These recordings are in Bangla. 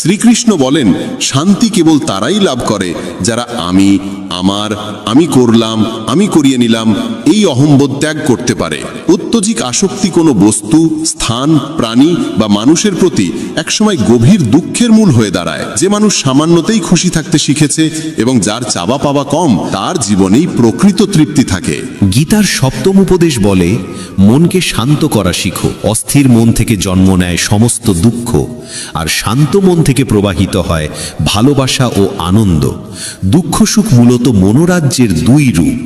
শ্রীকৃষ্ণ বলেন, শান্তি কেবল তারাই লাভ করে যারা আমি করলাম, আমি করিয়ে নিলাম এই অহংবোধ ত্যাগ করতে পারে। অত্যধিক আসক্তি কোনো বস্তু, স্থান, প্রাণী বা মানুষের প্রতি একসময় গভীর দুঃখের মূল হয়ে দাঁড়ায়। যে মানুষ সামান্যতেই খুশি থাকতে শিখেছে এবং যার চাওয়া পাওয়া কম, তার জীবনেই প্রকৃত তৃপ্তি থাকে। গীতার সপ্তম উপদেশ বলে, মনকে শান্ত করা শিখো। অস্থির মন থেকে জন্ম নেয় সমস্ত দুঃখ, আর শান্ত মন থেকে প্রবাহিত হয় ভালোবাসা ও আনন্দ। দুঃখ সুখ মূলত মনোরাজ্যের দুই রূপ।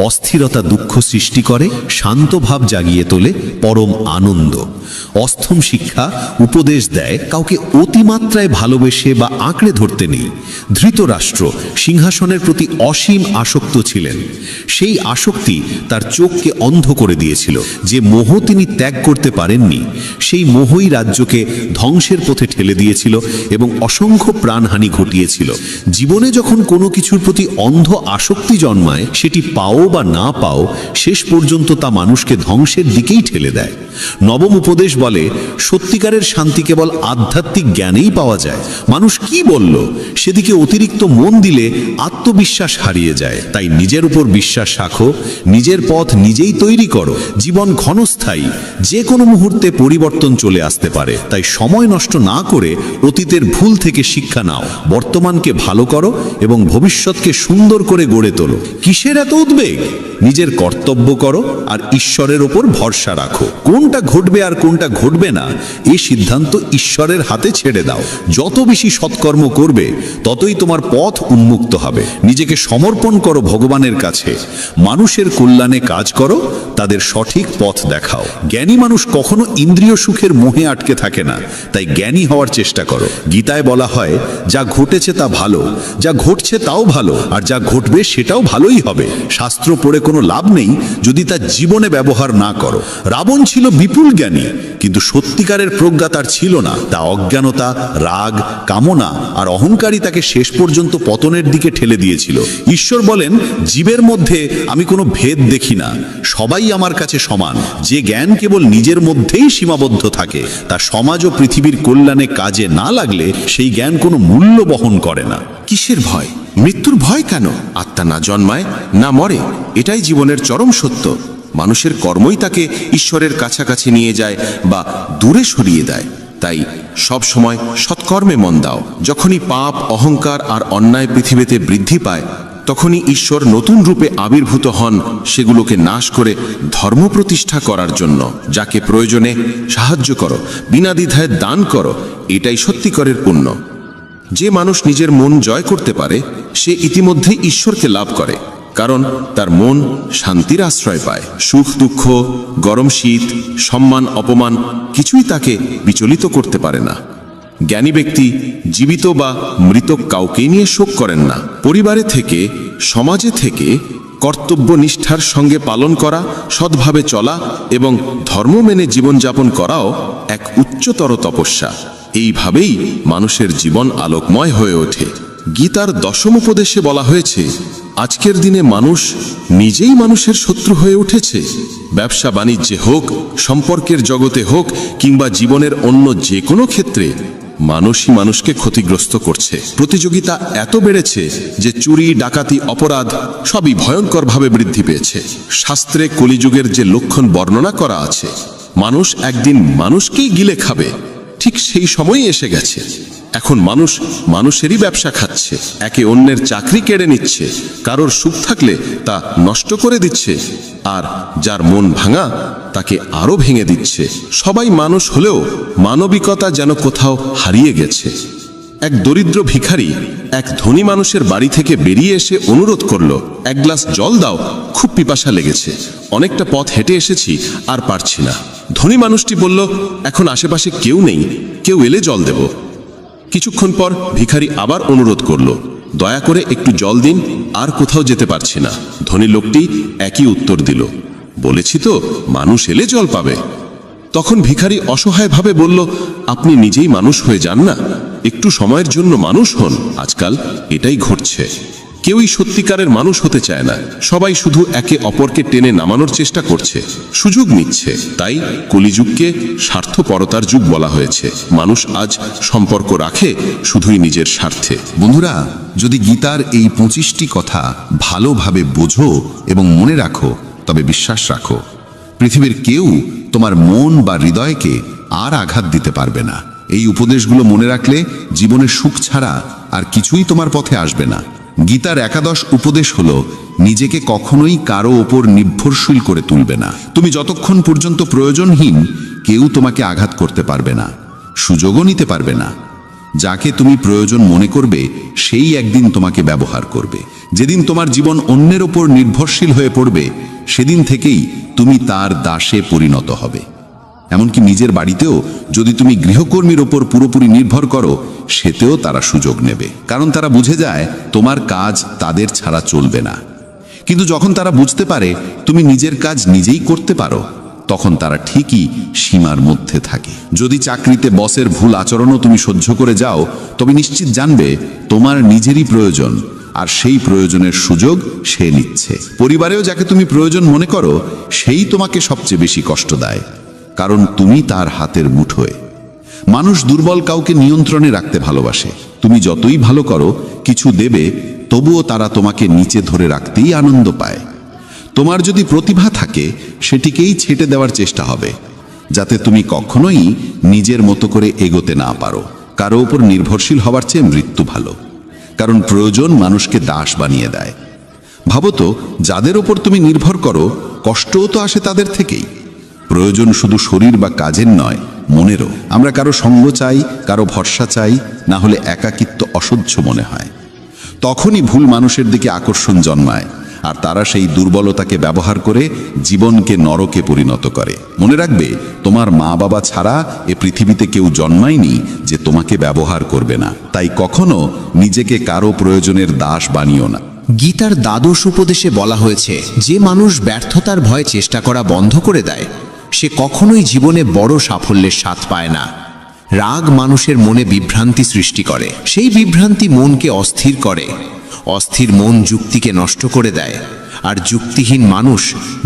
অস্থিরতা দুঃখ সৃষ্টি করে, শান্ত ভাব জাগিয়ে তোলে পরম আনন্দ। অষ্টম শিক্ষা উপদেশ দেয়, কাউকে অতিমাত্রায় ভালোবেসে বা আঁকড়ে ধরতে নেই। ধৃতরাষ্ট্র সিংহাসনের প্রতি অসীম আসক্ত ছিলেন। সেই আসক্তি তার চোখকে অন্ধ করে দিয়েছিল। যে মোহ তিনি ত্যাগ করতে পারেননি, সেই মোহই রাজ্যকে ধ্বংসের পথে ঠেলে দিয়েছিল এবং অসংখ্য প্রাণহানি ঘটিয়েছিল। জীবনে যখন কোনো কিছুর প্রতি অন্ধ আসক্তি জন্মায়, সেটি পাও বা না পাও, শেষ পর্যন্ত তা মানুষকে ধ্বংসের দিকেই ঠেলে দেয়। নবম উপদেশ বলে, সত্যিকারের শান্তি কেবল আধ্যাত্মিক জ্ঞানেই পাওয়া যায়। মানুষ কি বলল, সেদিকে অতিরিক্ত মন দিলে আত্মবিশ্বাস হারিয়ে যায়। তাই নিজের উপর বিশ্বাস রাখো, নিজের পথ নিজেই তৈরি করো। জীবন ক্ষণস্থায়ী, যে কোনো মুহূর্তে পরিবর্তন চলে আসতে পারে। তাই সময় নষ্ট না করে অতীতের ভুল থেকে শিক্ষা নাও, বর্তমানকে ভালো করো এবং ভবিষ্যৎকে সুন্দর করে গড়ে তোলো। কিসের এত উদ্বেগ? নিজের কর্তব্য করো আর ঈশ্বরের ওপর ভরসা রাখো। কোনটা ঘটবে আর কোনটা ঘটবে না, এই সিদ্ধান্ত ঈশ্বরের হাতে ছেড়ে দাও। যত বেশি সৎকর্ম করবে, ততই তোমার পথ উন্মুক্ত হবে। নিজেকে সমর্পণ করো ভগবানের কাছে। মানুষের কল্যাণে কাজ করো, তাদের সঠিক পথ দেখাও। জ্ঞানী মানুষ কখনো ইন্দ্রিয় সুখের মোহে আটকে থাকে না। তাই জ্ঞানী হওয়ার চেষ্টা করো। গীতায় বলা হয়, যা ঘটেছে তা ভালো, যা ঘটছে তাও ভালো, আর যা ঘটবে সেটাও ভালোই হবে। শাস্ত্র পড়ে কোনো লাভ নেই যদি তা জীবনে ব্যবহার না করো। রাবণ ছিল বিপুল জ্ঞানী, কিন্তু সত্যিকারের প্রজ্ঞা তার ছিল না। তা অজ্ঞানতা, রাগ, কামনা আর অহংকারই তাকে শেষ পর্যন্ত পতনের দিকে ঠেলে দিয়েছিল। ঈশ্বর বলেন, জীবের মধ্যে আমি কোনো ভেদ দেখি না, সবাই আমার কাছে সমান। যে জ্ঞান কেবল নিজের মধ্যেই সীমাবদ্ধ থাকে, তা সমাজ ও পৃথিবীর কল্যাণে কাজে না লাগলে সেই জ্ঞান কোনো মূল্য বহন করে না। কিসের ভয়? মৃত্যুর ভয় কেন? আত্মা না জন্মায় না মরে, এটাই জীবনের চরম সত্য। মানুষের কর্মই তাকে ঈশ্বরের কাছাকাছি নিয়ে যায় বা দূরে সরিয়ে দেয়। তাই সব সময় সৎকর্মে মন দাও। যখনই পাপ, অহংকার আর অন্যায় পৃথিবীতে বৃদ্ধি পায়, তখনই ঈশ্বর নতুন রূপে আবির্ভূত হন সেগুলোকে নাশ করে ধর্ম প্রতিষ্ঠা করার জন্য। যাকে প্রয়োজনে সাহায্য করো, বিনা দ্বিধায় দান করো, এটাই সত্যিকারের পুণ্য। যে মানুষ নিজের মন জয় করতে পারে, সে ইতিমধ্যেই ঈশ্বরকে লাভ করে, কারণ তার মন শান্তির আশ্রয় পায়। সুখ দুঃখ, গরম শীত, সম্মান অপমান কিছুই তাকে বিচলিত করতে পারে না। জ্ঞানী ব্যক্তি জীবিত বা মৃত কাউকেই নিয়ে শোক করেন না। পরিবারে থেকে, সমাজে থেকে কর্তব্য নিষ্ঠার সঙ্গে পালন করা, সৎভাবে চলা এবং ধর্ম মেনে জীবনযাপন করাও এক উচ্চতর তপস্যা। এইভাবেই মানুষের জীবন আলোকময় হয়ে ওঠে। গীতার দশম উপদেশে বলা হয়েছে, আজকের দিনে মানুষ নিজেই মানুষের শত্রু হয়ে উঠেছে। ব্যবসা বাণিজ্যে হোক, সম্পর্কের জগতে হোক কিংবা জীবনের অন্য যে কোনো ক্ষেত্রে মানুষই মানুষকে ক্ষতিগ্রস্ত করছে। প্রতিযোগিতা এত বেড়েছে যে চুরি, ডাকাতি, অপরাধ সবই ভয়ঙ্করভাবে বৃদ্ধি পেয়েছে। শাস্ত্রে কলিযুগের যে লক্ষণ বর্ণনা করা আছে, মানুষ একদিন মানুষকেই গিলে খাবে, ঠিক সেই সময়ই এসে গেছে। এখন মানুষ মানুষেরই ব্যবসা খাচ্ছে, একে অন্যের চাকরি কেড়ে নিচ্ছে, কারোর সুখ থাকলে তা নষ্ট করে দিচ্ছে, আর যার মন ভাঙা তাকে আরো ভেঙে দিচ্ছে। সবাই মানুষ হলেও মানবিকতা যেন কোথাও হারিয়ে গেছে। এক দরিদ্র ভিখারি এক ধনী মানুষের বাড়ি থেকে বেরিয়ে এসে অনুরোধ করলো, এক গ্লাস জল দাও, খুব পিপাসা লেগেছে, অনেকটা পথ হেঁটে এসেছি, আর পারছি না। ধনী মানুষটি বলল, এখন আশেপাশে কেউ নেই, কেউ এলে জল দেব। কিছুক্ষণ পর ভিখারি আবার অনুরোধ করল, দয়া করে একটু জল দিন, আর কোথাও যেতে পারছি না। ধনী লোকটি একই উত্তর দিল, বলেছি তো মানুষ এলে জল পাবে। তখন ভিখারি অসহায়ভাবে বলল, আপনি নিজেই মানুষ হয়ে যান না, একটু সময়ের জন্য মানুষ হন। আজকাল এটাই ঘটছে। কেউই সত্যিকারের মানুষ হতে চায় না, সবাই শুধু একে অপরকে টেনে নামানোর চেষ্টা করছে, সুযোগ নিচ্ছে। তাই কলিযুগকে স্বার্থপরতার যুগ বলা হয়েছে। মানুষ আজ সম্পর্ক রাখে শুধুই নিজের স্বার্থে। বন্ধুরা, যদি গীতার এই 25টি কথা ভালোভাবে বোঝো এবং মনে রাখো, তবে বিশ্বাস রাখো, পৃথিবীর কেউ তোমার মন বা হৃদয়কে আর আঘাত দিতে পারবে না। এই উপদেশগুলো মনে রাখলে জীবনের সুখ ছাড়া আর কিছুই তোমার পথে আসবে না। গীতার 11 উপদেশ হলো, নিজেকে কখনোই কারো ওপর নির্ভরশীল করে তুলবে না। তুমি যতক্ষণ পর্যন্ত প্রয়োজনহীন, কেউ তোমাকে আঘাত করতে পারবে না, সুযোগও নিতে পারবে না। যাকে তুমি প্রয়োজন মনে করবে, সেই একদিন তোমাকে ব্যবহার করবে। যেদিন তোমার জীবন অন্যের ওপর নির্ভরশীল হয়ে পড়বে, সেদিন থেকেই তুমি তার দাসে পরিণত হবে। এমনকি নিজের বাড়িতেও যদি তুমি গৃহকর্মীর ওপর পুরোপুরি নির্ভর করো, সেতেও তারা সুযোগ নেবে, কারণ তারা বুঝে যায় তোমার কাজ তাদের ছাড়া চলবে না। কিন্তু যখন তারা বুঝতে পারে তুমি নিজের কাজ নিজেই করতে পারো, তখন তারা ঠিকই সীমার মধ্যে থাকে। যদি চাকরিতে বসের ভুল আচরণও তুমি সহ্য করে যাও, তবে নিশ্চিত জানবে তোমার নিজেরই প্রয়োজন, আর সেই প্রয়োজনের সুযোগ সে নিচ্ছে। পরিবারেও যাকে তুমি প্রয়োজন মনে করো, সেই তোমাকে সবচেয়ে বেশি কষ্ট দেয়, কারণ তুমি তার হাতের মুঠোয়। মানুষ দুর্বল কাউকে নিয়ন্ত্রণে রাখতে ভালোবাসে। তুমি যতই ভালো করো, কিছু দেবে, তবুও তারা তোমাকে নিচে ধরে রাখতেই আনন্দ পায়। তোমার যদি প্রতিভা থাকে, সেটিকেই ছেটে দেওয়ার চেষ্টা হবে, যাতে তুমি কখনোই নিজের মতো করে এগোতে না পারো। কারো উপর নির্ভরশীল হওয়ার চেয়ে মৃত্যু ভালো, কারণ প্রয়োজন মানুষকে দাস বানিয়ে দেয়। ভাবো তো, যাদের ওপর তুমি নির্ভর করো, কষ্টও তো আসে তাদের থেকেই। প্রয়োজন শুধু শরীর বা কাজের নয়, মনেরও। আমরা কারো সঙ্গ চাই, কারো ভরসা চাই, না হলে একাকিত্ব অসহ্য মনে হয়। তখনই ভুল মানুষের দিকে আকর্ষণ জন্মায়, আর তারা সেই দুর্বলতাকে ব্যবহার করে জীবনকে নরকে পরিণত করে। মনে রাখবে, তোমার মা বাবা ছাড়া এ পৃথিবীতে কেউ জন্মায়নি যে তোমাকে ব্যবহার করবে না। তাই কখনো নিজেকে কারো প্রয়োজনের দাস বানিও না। গীতার 12 উপদেশে বলা হয়েছে, যে মানুষ ব্যর্থতার ভয়ে চেষ্টা করা বন্ধ করে দেয়, সে কখনোই জীবনে বড় সাফল্যের স্বাদ পায় না। রাগ মানুষের মনে বিভ্রান্তি সৃষ্টি করে, সেই বিভ্রান্তি মনকে অস্থির করে। অস্থির মন যুক্তিকে নষ্ট করে দেয়, আর যুক্তিহীন মানুষ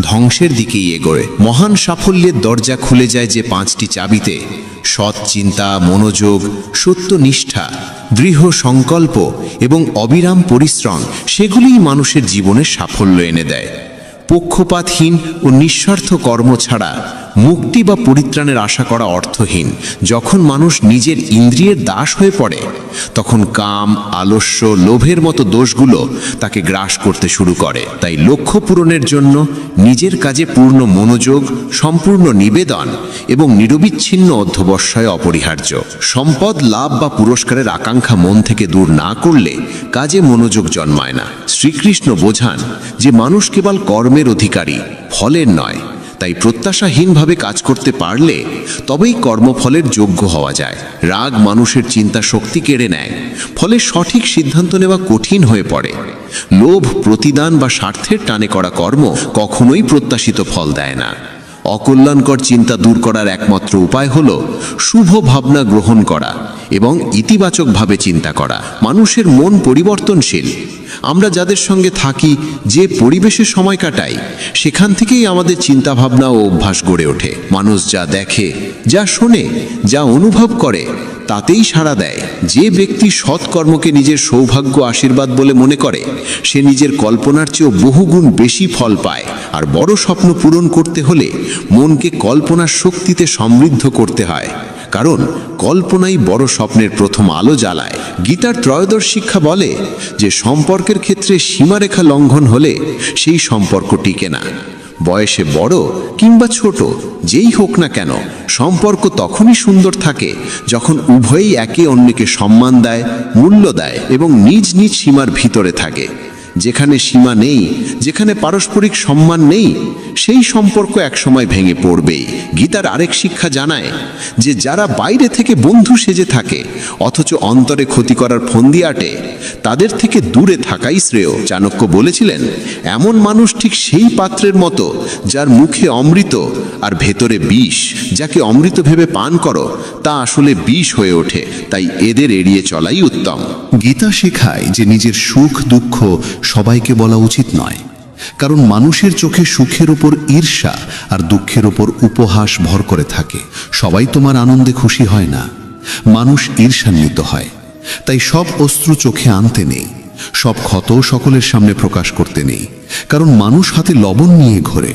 ধ্বংসের দিকেই এগোয়। মহান সাফল্যের দরজা খুলে যায় যে 5টি চাবিতে: সৎ চিন্তা, মনোযোগ, সত্যনিষ্ঠা, দৃঢ় সংকল্প এবং অবিরাম পরিশ্রম। সেগুলিই মানুষের জীবনে সাফল্য এনে দেয়। পক্ষপাতহীন ও নিঃস্বার্থ কর্ম ছাড়া মুক্তি বা পরিত্রাণের আশা করা অর্থহীন। যখন মানুষ নিজের ইন্দ্রিয়ের দাস হয়ে পড়ে, তখন কাম, আলস্য, লোভের মতো দোষগুলো তাকে গ্রাস করতে শুরু করে। তাই লক্ষ্য পূরণের জন্য নিজের কাজে পূর্ণ মনোযোগ, সম্পূর্ণ নিবেদন এবং নিরবিচ্ছিন্ন অধ্যবসায় অপরিহার্য। সম্পদ, লাভ বা পুরস্কারের আকাঙ্ক্ষা মন থেকে দূর না করলে কাজে মনোযোগ জন্মায় না। শ্রীকৃষ্ণ বোঝান যে মানুষ কেবল কর্মের অধিকারী, ফলের নয়। তাই প্রত্যাশাহীনভাবে কাজ করতে পারলে তবেই কর্মফলের যোগ্য হওয়া যায়। রাগ মানুষের চিন্তা শক্তি কেড়ে নেয়, ফলে সঠিক সিদ্ধান্ত নেওয়া কঠিন হয়ে পড়ে। লোভ, প্রতিদান বা স্বার্থের টানে করা কর্ম কখনোই প্রত্যাশিত ফল দেয় না। অকল্যাণকর চিন্তা দূর করার একমাত্র উপায় হল শুভ ভাবনা গ্রহণ করা এবং ইতিবাচকভাবে চিন্তা করা। মানুষের মন পরিবর্তনশীল। আমরা যাদের সঙ্গে থাকি, যে পরিবেশে সময় কাটাই, সেখান থেকেই আমাদের চিন্তাভাবনা ও অভ্যাস গড়ে ওঠে। মানুষ যা দেখে, যা শোনে, যা অনুভব করে, তাতেই সাড়া দেয়। যে ব্যক্তি সৎকর্মকে নিজের সৌভাগ্য, আশীর্বাদ বলে মনে করে, সে নিজের কল্পনার চেয়েও বহুগুণ বেশি ফল পায়। আর বড় স্বপ্ন পূরণ করতে হলে মনকে কল্পনার শক্তিতে সমৃদ্ধ করতে হয়, কারণ কল্পনাই বড় স্বপ্নের প্রথম আলো জ্বালায়। গীতার 13 শিক্ষা বলে যে সম্পর্কের ক্ষেত্রে সীমারেখা লঙ্ঘন হলে সেই সম্পর্ক টিকে না। বয়সে বড় কিংবা ছোট যেই হোক না কেন, সম্পর্ক তখনই সুন্দর থাকে যখন উভয়ই একে অন্যকে সম্মান দেয়, মূল্য দেয় এবং নিজ নিজ সীমার ভিতরে থাকে। যেখানে সীমা নেই, যেখানে পারস্পরিক সম্মান নেই, সেই সম্পর্ক একসময় ভেঙে পড়বেই। গীতার আরেক শিক্ষা জানায় যে যারা বাইরে থেকে বন্ধু সেজে থাকে অথচ অন্তরে ক্ষতি করার ফন্দি আটে, তাদের থেকে দূরে থাকাই শ্রেয়। চাণক্য বলেছিলেন, এমন মানুষ ঠিক সেই পাত্রের মতো যার মুখে অমৃত আর ভেতরে বিষ। যাকে অমৃত ভেবে পান করো, তা আসলে বিষ হয়ে ওঠে। তাই এদের এড়িয়ে চলাই উত্তম। গীতা শেখায় যে নিজের সুখ দুঃখ সবাইকে বলা উচিত নয়, কারণ মানুষের চোখে সুখের ওপর ঈর্ষা আর দুঃখের ওপর উপহাস ভর করে থাকে। সবাই তোমার আনন্দে খুশি হয় না, মানুষ ঈর্ষান্বিত হয়। তাই সব অশ্রু চোখে আনতে নেই, সব ক্ষত সকলের সামনে প্রকাশ করতে নেই, কারণ মানুষ হাতে লবণ নিয়ে ঘোরে,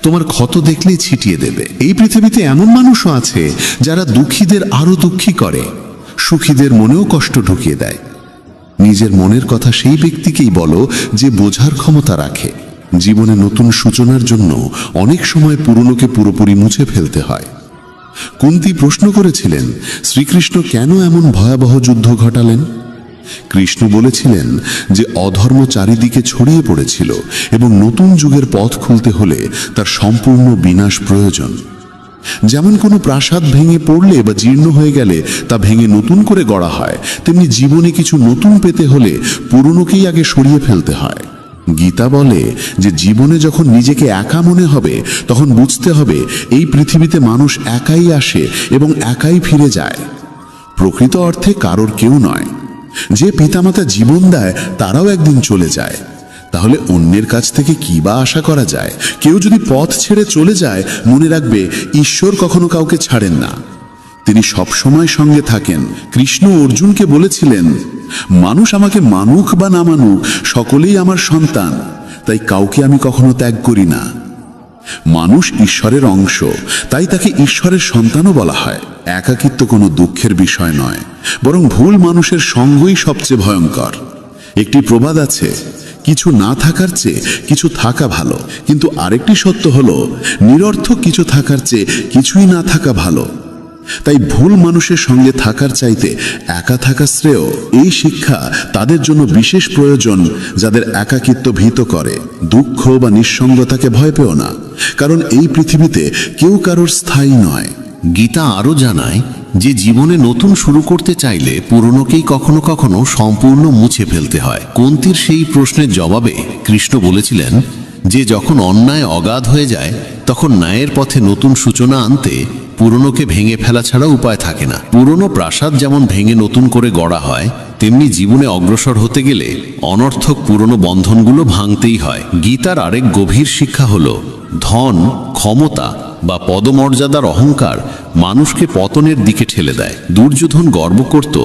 তোমার ক্ষত দেখলেই ছিটিয়ে দেবে। এই পৃথিবীতে এমন মানুষও আছে যারা দুঃখীদের আরো দুঃখী করে, সুখীদের মনেও কষ্ট ঢুকিয়ে দেয়। নিজের মনের কথা সেই ব্যক্তিকেই বলো যে বোঝার ক্ষমতা রাখে। জীবনে নতুন সূচনার জন্য অনেক সময় পুরনোকে পুরোপুরি মুছে ফেলতে হয়। কুন্তী প্রশ্ন করেছিলেন, শ্রীকৃষ্ণ কেন এমন ভয়াবহ যুদ্ধ ঘটালেন? কৃষ্ণ বলেছিলেন যে অধর্ম চারিদিকে ছড়িয়ে পড়েছিল এবং নতুন যুগের পথ খুলতে হলে তার সম্পূর্ণ বিনাশ প্রয়োজন। যেমন কোনো প্রাসাদ ভেঙে পড়লে বা জীর্ণ হয়ে গেলে তা ভেঙে নতুন করে গড়া হয়, তেমনি জীবনে কিছু নতুন পেতে হলে পুরনোকেই আগে সরিয়ে ফেলতে হয়। গীতা বলে যে জীবনে যখন নিজেকে একা মনে হবে তখন বুঝতে হবে এই পৃথিবীতে মানুষ একাই আসে এবং একাই ফিরে যায়। প্রকৃত অর্থে কারোর কেউ নয়। যে পিতামাতা জীবন দেয় তারাও একদিন চলে যায়। তাহলে অন্যের কাছ থেকে কি বা আশা করা যায়? কেউ যদি পথ ছেড়ে চলে যায়, মনে রাখবে ঈশ্বর কখনো কাউকে ছাড়েন না, তিনি সব সময় সঙ্গে থাকেন। কৃষ্ণ অর্জুনকে বলেছিলেন, মানুষ আমাকে মানুক বা না মানুক সকলেই আমার সন্তান, তাই কাউকে আমি কখনো ত্যাগ করি না। মানুষ ঈশ্বরের অংশ, তাই তাকে ঈশ্বরের সন্তানও বলা হয়। একাকিত্ব কোনো দুঃখের বিষয় নয়, বরং ভুল মানুষের সঙ্গই সবচেয়ে ভয়ঙ্কর। একটি প্রবাদ আছে, কিছু না থাকার চেয়ে কিছু থাকা ভালো, কিন্তু আরেকটি সত্য হলো নিরর্থক কিছু থাকার চেয়ে কিছুই না থাকা ভালো। তাই ভুল মানুষের সঙ্গে থাকার চাইতে একা থাকা শ্রেয়। এই শিক্ষা তাদের জন্য বিশেষ প্রয়োজন যাদের একাকিত্ব ভীত করে। দুঃখ বা নিঃসঙ্গতাকে ভয় পেও না, কারণ এই পৃথিবীতে কেউ কারোর স্থায়ী নয়। গীতা আরও জানায় যে জীবনে নতুন শুরু করতে চাইলে পুরনোকেই কখনো কখনো সম্পূর্ণ মুছে ফেলতে হয়। কুন্তীর সেই প্রশ্নের জবাবে কৃষ্ণ বলেছিলেন যে যখন অন্যায় অগাধ হয়ে যায় তখন ন্যায়ের পথে নতুন সূচনা আনতে পুরনোকে ভেঙে ফেলা ছাড়া উপায় থাকে না। পুরনো প্রাসাদ যেমন ভেঙে নতুন করে গড়া হয়, তেমনি জীবনে অগ্রসর হতে গেলে অনর্থক পুরনো বন্ধনগুলো ভাঙতেই হয়। গীতার আরেক গভীর শিক্ষা হলো ধন, ক্ষমতা বা পদমর্যাদার অহংকার মানুষকে পতনের দিকে ঠেলে দেয়। দুর্যোধন গর্ব করত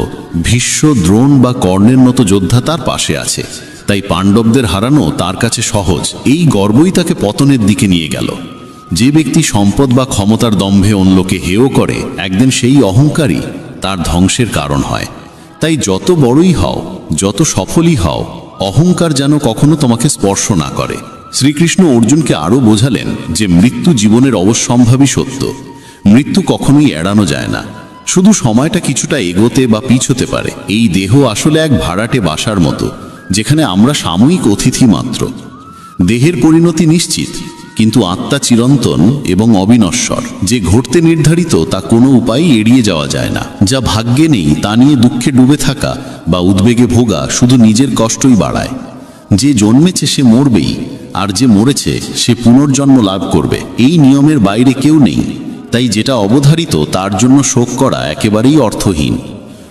ভীষ্ম, দ্রোণ বা কর্ণের মতো যোদ্ধা তার পাশে আছে, তাই পাণ্ডবদের হারানো তার কাছে সহজ। এই গর্বই তাকে পতনের দিকে নিয়ে গেল। যে ব্যক্তি সম্পদ বা ক্ষমতার দম্ভে অন্যকে হেয় করে, একদিন সেই অহংকারই তার ধ্বংসের কারণ হয়। তাই যত বড়ই হও, যত সফলই হও, অহংকার যেন কখনো তোমাকে স্পর্শ না করে। শ্রীকৃষ্ণ অর্জুনকে আরও বোঝালেন যে মৃত্যু জীবনের অবশ্যম্ভাবী সত্য। মৃত্যু কখনোই এড়ানো যায় না, শুধু সময়টা কিছুটা এগোতে বা পিছোতে পারে। এই দেহ আসলে এক ভাড়াটে বাসার মতো, যেখানে আমরা সাময়িক অতিথি মাত্র। দেহের পরিণতি নিশ্চিত, কিন্তু আত্মা চিরন্তন এবং অবিনশ্বর। যে ঘটতে নির্ধারিত তা কোনো উপায় এড়িয়ে যাওয়া যায় না। যা ভাগ্যে নেই তা নিয়ে দুঃখে ডুবে থাকা বা উদ্বেগে ভোগা শুধু নিজের কষ্টই বাড়ায়। যে জন্মেছে সে মরবেই, আর যে মরেছে সে পুনর্জন্ম লাভ করবে। এই নিয়মের বাইরে কেউ নেই, তাই যেটা অবধারিত তার জন্য শোক করা একেবারেই অর্থহীন।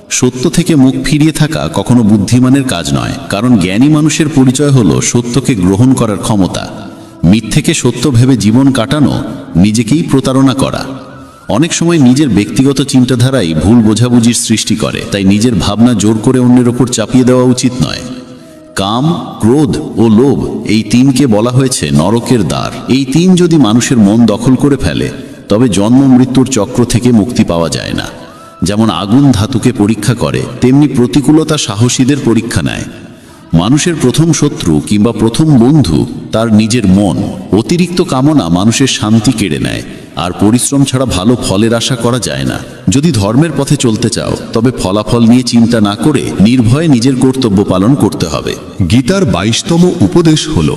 সত্য থেকে মুখ ফিরিয়ে থাকা কখনো বুদ্ধিমানের কাজ নয়, কারণ জ্ঞানী মানুষের পরিচয় হলো সত্যকে গ্রহণ করার ক্ষমতা। মিথ্যেকে সত্য ভেবে জীবন কাটানো নিজেকেই প্রতারণা করা। অনেক সময় নিজের ব্যক্তিগত চিন্তাধারাই ভুল বোঝাবুঝির সৃষ্টি করে, তাই নিজের ভাবনা জোর করে অন্যের ওপর চাপিয়ে দেওয়া উচিত নয়। কাম, ক্রোধ ও লোভ, এই তিনকে বলা হয়েছে নরকের দ্বার। এই তিন যদি মানুষের মন দখল করে ফেলে, তবে জন্ম মৃত্যুর চক্র থেকে মুক্তি পাওয়া যায় না। যেমন আগুন ধাতুকে পরীক্ষা করে, তেমনি প্রতিকূলতা সাহসীদের পরীক্ষা নেয়। মানুষের প্রথম শত্রু কিংবা প্রথম বন্ধু তার নিজের মন। অতিরিক্ত কামনা মানুষের শান্তি কেড়ে নেয়, আর পরিশ্রম ছাড়া ভালো ফলের আশা করা যায় না। যদি ধর্মের পথে চলতে চাও, তবে ফলাফল নিয়ে চিন্তা না করে নির্ভয়ে নিজের কর্তব্য পালন করতে হবে। গীতার 22তম উপদেশ হল,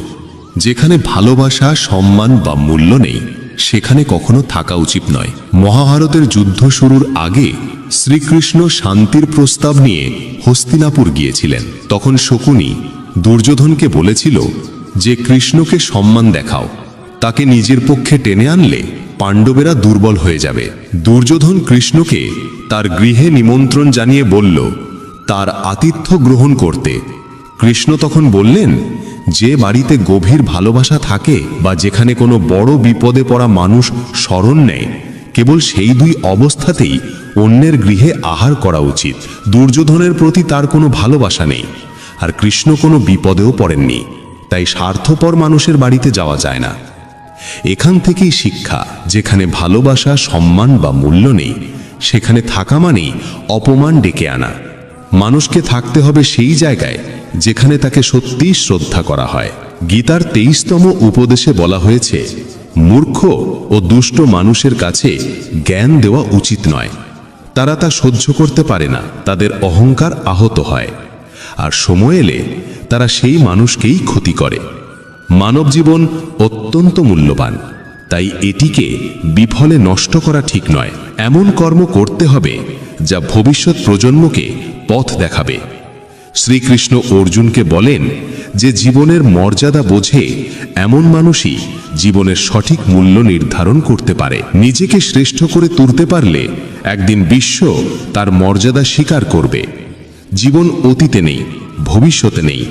যেখানে ভালোবাসা, সম্মান বা মূল্য নেই সেখানে কখনো থাকা উচিত নয়। মহাভারতের যুদ্ধ শুরুর আগে শ্রীকৃষ্ণ শান্তির প্রস্তাব নিয়ে হস্তিনাপুর গিয়েছিলেন। তখন শকুনি দুর্যোধনকে বলেছিল যে কৃষ্ণকে সম্মান দেখাও, তাকে নিজের পক্ষে টেনে আনলে পাণ্ডবেরা দুর্বল হয়ে যাবে। দুর্যোধন কৃষ্ণকে তার গৃহে নিমন্ত্রণ জানিয়ে বলল, তার আতিথ্য গ্রহণ করতে। কৃষ্ণ তখন বললেন, যে বাড়িতে গভীর ভালোবাসা থাকে বা যেখানে কোনো বড় বিপদে পড়া মানুষ শরণ নেয়, কেবল সেই দুই অবস্থাতেই অন্যের গৃহে আহার করা উচিত। দুর্যোধনের প্রতি তার কোনো ভালোবাসা নেই, আর কৃষ্ণ কোনো বিপদেও পড়েননি, তাই স্বার্থপর মানুষের বাড়িতে যাওয়া যায় না। এখান থেকেই শিক্ষা, যেখানে ভালোবাসা, সম্মান বা মূল্য নেই, সেখানে থাকা মানেই অপমান ডেকে আনা। মানুষকে থাকতে হবে সেই জায়গায় যেখানে তাকে সত্যিই শ্রদ্ধা করা হয়। গীতার 23তম উপদেশে বলা হয়েছে, মূর্খ ও দুষ্ট মানুষের কাছে জ্ঞান দেওয়া উচিত নয়। তারা তা সহ্য করতে পারে না, তাদের অহংকার আহত হয়, আর সময় এলে তারা সেই মানুষকেই ক্ষতি করে। মানব জীবন অত্যন্ত মূল্যবান, তাই এটিকে বিফলে নষ্ট করা ঠিক নয়। এমন কর্ম করতে হবে যা ভবিষ্যৎ প্রজন্মকে পথ দেখাবে। শ্রীকৃষ্ণ অর্জুনকে বলেন যে জীবনের মর্যাদা বোঝে এমন মানুষই জীবনের সঠিক মূল্য নির্ধারণ করতে পারে। নিজেকে শ্রেষ্ঠ করে তুলতে পারলে একদিন বিশ্ব তার মর্যাদা স্বীকার করবে। জীবন অতীতে নেই, ভবিষ্যতে নেই,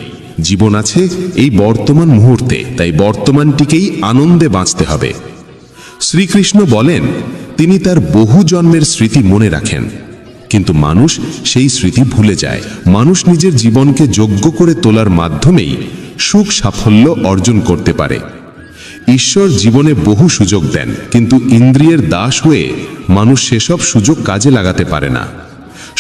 জীবন আছে এই বর্তমান মুহূর্তে, তাই বর্তমানটিকেই আনন্দে বাঁচতে হবে। শ্রীকৃষ্ণ বলেন, তিনি তার বহু জন্মের স্মৃতি মনে রাখেন, কিন্তু মানুষ সেই স্মৃতি ভুলে যায়। মানুষ নিজের জীবনকে যোগ্য করে তোলার মাধ্যমেই সুখ সাফল্য অর্জন করতে পারে। ঈশ্বর জীবনে বহু সুযোগ দেন, কিন্তু ইন্দ্রিয়ের দাস হয়ে মানুষ সেসব সুযোগ কাজে লাগাতে পারে না।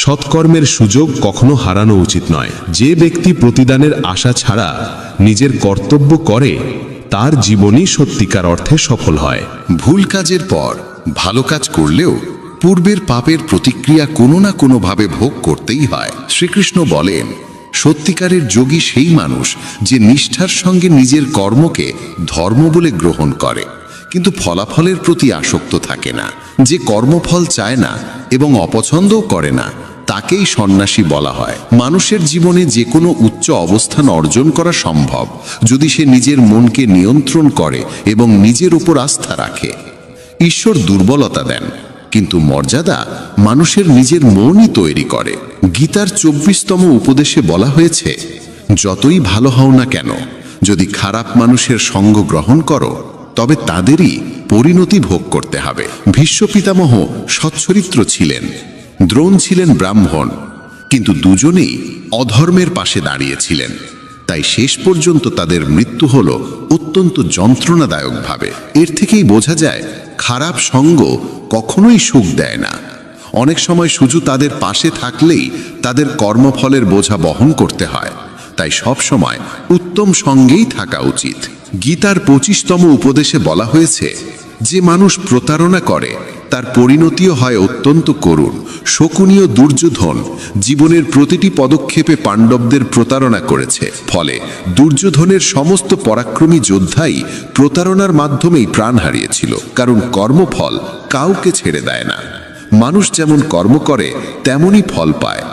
সৎকর্মের সুযোগ কখনো হারানো উচিত নয়। যে ব্যক্তি প্রতিদানের আশা ছাড়া নিজের কর্তব্য করে, তার জীবনই সত্যিকার অর্থে সফল হয়। ভুল কাজের পর ভালো কাজ করলেও পূর্বের পাপের প্রতিক্রিয়া কোনো না কোনোভাবে ভোগ করতেই হয়। শ্রীকৃষ্ণ বলেন, সত্যিকারের যোগী সেই মানুষ যে নিষ্ঠার সঙ্গে নিজের কর্মকে ধর্ম বলে গ্রহণ করে, কিন্তু ফলাফলের প্রতি আসক্ত থাকে না। যে কর্মফল চায় না এবং অপছন্দও করে না, তাকেই সন্ন্যাসী বলা হয়। মানুষের জীবনে যে কোনো উচ্চ অবস্থান অর্জন করা সম্ভব যদি সে নিজের মনকে নিয়ন্ত্রণ করে এবং নিজের উপর আস্থা রাখে। ঈশ্বর দুর্বলতা দেন, কিন্তু মর্যাদা মানুষের নিজের মনই তৈরি করে। গীতার 24তম উপদেশে বলা হয়েছে, যতই ভালো হও না কেন, যদি খারাপ মানুষের সঙ্গ গ্রহণ করো, তবে তাদেরই পরিণতি ভোগ করতে হবে। ভীষ্ম পিতামহ সচ্চরিত্র ছিলেন, দ্রোণ ছিলেন ব্রাহ্মণ, কিন্তু দুজনেই অধর্মের পাশে দাঁড়িয়েছিলেন। তাই শেষ পর্যন্ত তাদের মৃত্যু হল অত্যন্ত যন্ত্রণাদায়কভাবে। এর থেকেই বোঝা যায়, খারাপ সঙ্গ কখনোই সুখ দেয় না। অনেক সময় শুধু তাদের পাশে থাকলেই তাদের কর্মফলের বোঝা বহন করতে হয়। তাই সব সময় উত্তম সঙ্গেই থাকা উচিত। গীতার 25তম উপদেশে বলা হয়েছে, যে মানুষ প্রতারণা করে তার পরিণতিও হয় অত্যন্ত করুণ। শকুনীয় দুর্যোধন জীবনের প্রতিটি পদক্ষেপে পাণ্ডবদের প্রতারণা করেছে। ফলে দুর্যোধনের সমস্ত পরাক্রমী যোদ্ধাই প্রতারণার মাধ্যমেই প্রাণ হারিয়েছিল, কারণ কর্মফল কাউকে ছেড়ে দেয় না। মানুষ যেমন কর্ম করে তেমনই ফল পায়।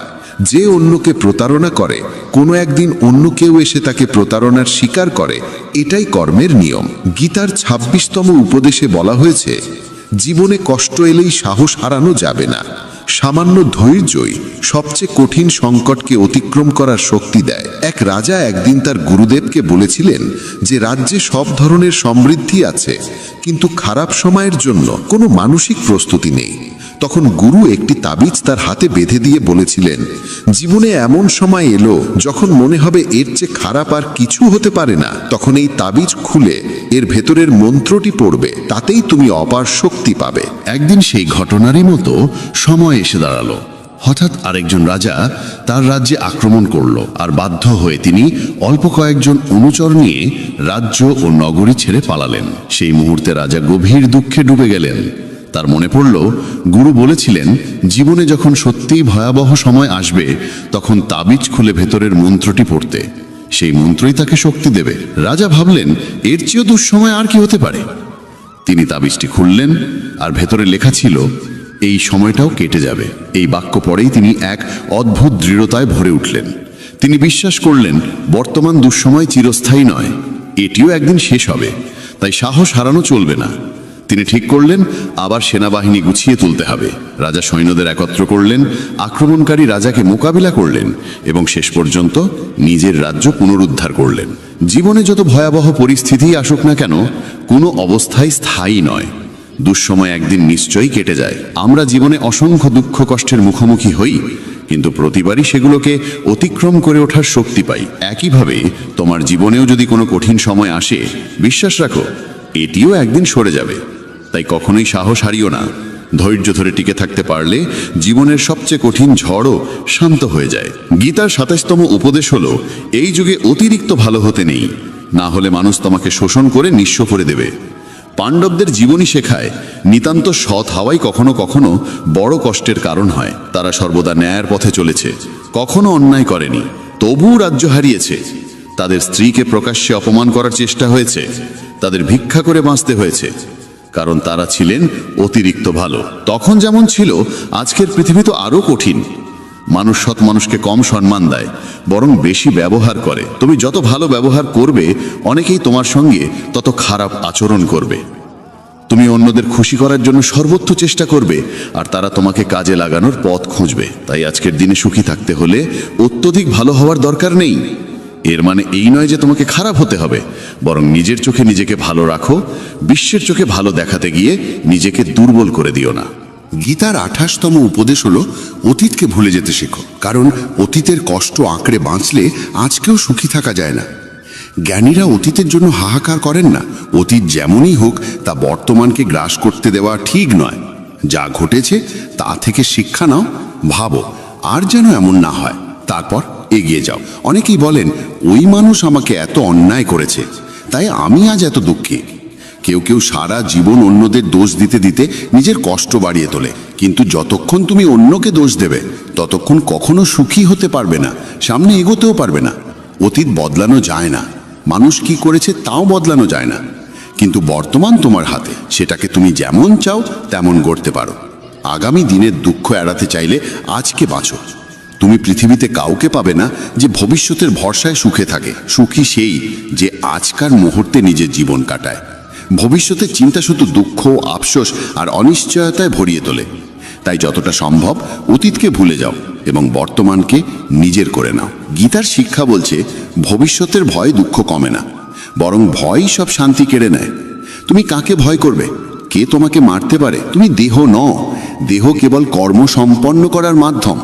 যে অন্যকে প্রতারণা করে, কোনো একদিন অন্য কেউ এসে তাকে প্রতারণার শিকার করে, এটাই কর্মের নিয়ম। গীতার 26তম উপদেশে বলা হয়েছে, জীবনে কষ্ট এলেই সাহস হারানো যাবে না। সামান্য ধৈর্যই সবচেয়ে কঠিন সংকটকে অতিক্রম করার শক্তি দেয়। এক রাজা একদিন তার গুরুদেবকে বলেছিলেন যে রাজ্যে সব ধরনের সমৃদ্ধি আছে, কিন্তু খারাপ সময়ের জন্য কোনো মানসিক প্রস্তুতি নেই। তখন গুরু একটি তাবিজ তার হাতে বেঁধে দিয়ে বলেছিলেন, জীবনে এমন সময় এলো যখন মনে হবে এর চেয়ে খারাপ আর কিছু হতে পারে না, তখন এই তাবিজ খুলে এর ভেতরের মন্ত্রটি পড়বে, তাতেই তুমি অপার শক্তি পাবে। একদিন সেই ঘটনারই মতো সময় এসে দাঁড়ালো। হঠাৎ আরেকজন রাজা তার রাজ্যে আক্রমণ করলো, আর বাধ্য হয়ে তিনি অল্প কয়েকজন অনুচর নিয়ে রাজ্য ও নগরী ছেড়ে পালালেন। সেই মুহূর্তে রাজা গভীর দুঃখে ডুবে গেলেন। তার মনে পড়ল, গুরু বলেছিলেন, জীবনে যখন সত্যিই ভয়াবহ সময় আসবে, তখন তাবিজ খুলে ভেতরের মন্ত্রটি পড়তে। সেই মন্ত্রই তাকে শক্তি দেবে। রাজা ভাবলেন, এর চেয়েও দুঃসময় আর কি হতে পারে। তিনি তাবিজটি খুললেন, আর ভেতরে লেখা ছিল, এই সময়টাও কেটে যাবে। এই বাক্য পড়েই তিনি এক অদ্ভুত দৃঢ়তায় ভরে উঠলেন। তিনি বিশ্বাস করলেন, বর্তমান দুঃসময় চিরস্থায়ী নয়, এটিও একদিন শেষ হবে, তাই সাহস হারানো চলবে না। তিনি ঠিক করলেন আবার সেনাবাহিনী গুছিয়ে তুলতে হবে। রাজা সৈন্যদের একত্র করলেন, আক্রমণকারী রাজাকে মোকাবিলা করলেন এবং শেষ পর্যন্ত নিজের রাজ্য পুনরুদ্ধার করলেন। জীবনে যত ভয়াবহ পরিস্থিতিই আসুক না কেন, কোনো অবস্থাই স্থায়ী নয়। দুঃসময় একদিন নিশ্চয়ই কেটে যায়। আমরা জীবনে অসংখ্য দুঃখ কষ্টের মুখোমুখি হই, কিন্তু প্রতিবারই সেগুলোকে অতিক্রম করে ওঠার শক্তি পাই। একইভাবে তোমার জীবনেও যদি কোনো কঠিন সময় আসে, বিশ্বাস রাখো এটিও একদিন সরে যাবে। তাই কখনোই সাহস হারিও না। ধৈর্য ধরে টিকে থাকতে পারলে জীবনের সবচেয়ে কঠিন ঝড়ও শান্ত হয়ে যায়। গীতার ২৭তম উপদেশ হলো, এই যুগে অতিরিক্ত ভালো হতে নেই, না হলে মানুষ তোমাকে শোষণ করে নিঃস্ব করে দেবে। পাণ্ডবদের জীবনী শেখায় নিতান্ত সৎ হওয়াই কখনো কখনো বড় কষ্টের কারণ হয়। তারা সর্বদা ন্যায়ের পথে চলেছে, কখনো অন্যায় করেনি, তবুও রাজ্য হারিয়েছে। তাদের স্ত্রীকে প্রকাশ্যে অপমান করার চেষ্টা হয়েছে, তাদের ভিক্ষা করে বাঁচতে হয়েছে, কারণ তারা ছিলেন অতিরিক্ত ভালো। তখন যেমন ছিল, আজকের পৃথিবী তো আরও কঠিন। মানুষ সৎ মানুষকে কম সম্মান দেয়, বরং বেশি ব্যবহার করে। তুমি যত ভালো ব্যবহার করবে, অনেকেই তোমার সঙ্গে তত খারাপ আচরণ করবে। তুমি অন্যদের খুশি করার জন্য সর্বোচ্চ চেষ্টা করবে, আর তারা তোমাকে কাজে লাগানোর পথ খুঁজবে। তাই আজকের দিনে সুখী থাকতে হলে অত্যধিক ভালো হওয়ার দরকার নেই। এর মানে এই নয় যে তোমাকে খারাপ হতে হবে, বরং নিজের চোখে নিজেকে ভালো রাখো। বিশ্বের চোখে ভালো দেখাতে গিয়ে নিজেকে দুর্বল করে দিও না। গীতার ২৮তম উপদেশ হলো, অতীতকে ভুলে যেতে শেখো, কারণ অতীতের কষ্ট আঁকড়ে বাঁচলে আজকেও সুখী থাকা যায় না। জ্ঞানীরা অতীতের জন্য হাহাকার করেন না। অতীত যেমনই হোক, তা বর্তমানকে গ্রাস করতে দেওয়া ঠিক নয়। যা ঘটেছে তা থেকে শিক্ষা নাও, ভাবো আর যেন এমন না হয়, তারপর এগিয়ে যাও। অনেকেই বলেন, ওই মানুষ আমাকে এত অন্যায় করেছে, তাই আমি আজ এত দুঃখী। কেউ কেউ সারা জীবন অন্যদের দোষ দিতে দিতে নিজের কষ্ট বাড়িয়ে তোলে। কিন্তু যতক্ষণ তুমি অন্যকে দোষ দেবে, ততক্ষণ কখনো সুখী হতে পারবে না, সামনে এগোতেও পারবে না। অতীত বদলানো যায় না, মানুষ কি করেছে তাও বদলানো যায় না, কিন্তু বর্তমান তোমার হাতে। সেটাকে তুমি যেমন চাও তেমন গড়তে পারো। আগামী দিনের দুঃখ এড়াতে চাইলে আজকে বাঁচো। তুমি পৃথিবীতে কাউকে পাবে না যে ভবিষ্যতের ভরসায় সুখে থাকে। সুখী সেই যে আজকার মুহূর্তে নিজের জীবন কাটায়। ভবিষ্যতের চিন্তা শুধু দুঃখ, আফসোস আর অনিশ্চয়তায় ভরিয়ে তোলে। তাই যতটা সম্ভব অতীতকে ভুলে যাও এবং বর্তমানকে নিজের করে নাও। গীতার শিক্ষা বলছে, ভবিষ্যতের ভয় দুঃখ কমে না, বরং ভয়ই সব শান্তি কেড়ে নেয়। তুমি কাকে ভয় করবে? কে তোমাকে মারতে পারে? তুমি দেহ নও। দেহ কেবল কর্ম সম্পন্ন করার মাধ্যম।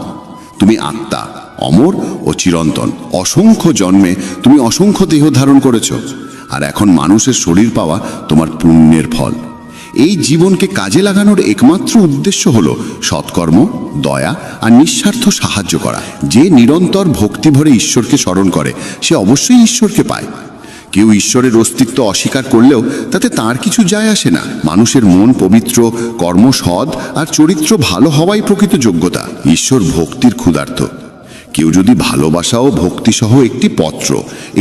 তুমি আত্মা, অমর ও চিরন্তন। অসংখ্য জন্মে তুমি অসংখ্য দেহ ধারণ করেছ, আর এখন মানুষের শরীর পাওয়া তোমার পুণ্যের ফল। এই জীবনকে কাজে লাগানোর একমাত্র উদ্দেশ্য হলো সৎকর্ম, দয়া আর নিঃস্বার্থ সাহায্য করা। যে নিরন্তর ভক্তি ভরে ঈশ্বরকে স্মরণ করে, সে অবশ্যই ঈশ্বরকে পায়। কেউ ঈশ্বরের অস্তিত্ব অস্বীকার করলেও তাতে তার কিছু যায় আসে না। মানুষের মন পবিত্র, কর্ম সৎ আর চরিত্র ভালো হওয়াই প্রকৃত যোগ্যতা। ঈশ্বর ভক্তির ক্ষুধার্ত। কেউ যদি ভালোবাসা ও ভক্তিসহ একটি পত্র,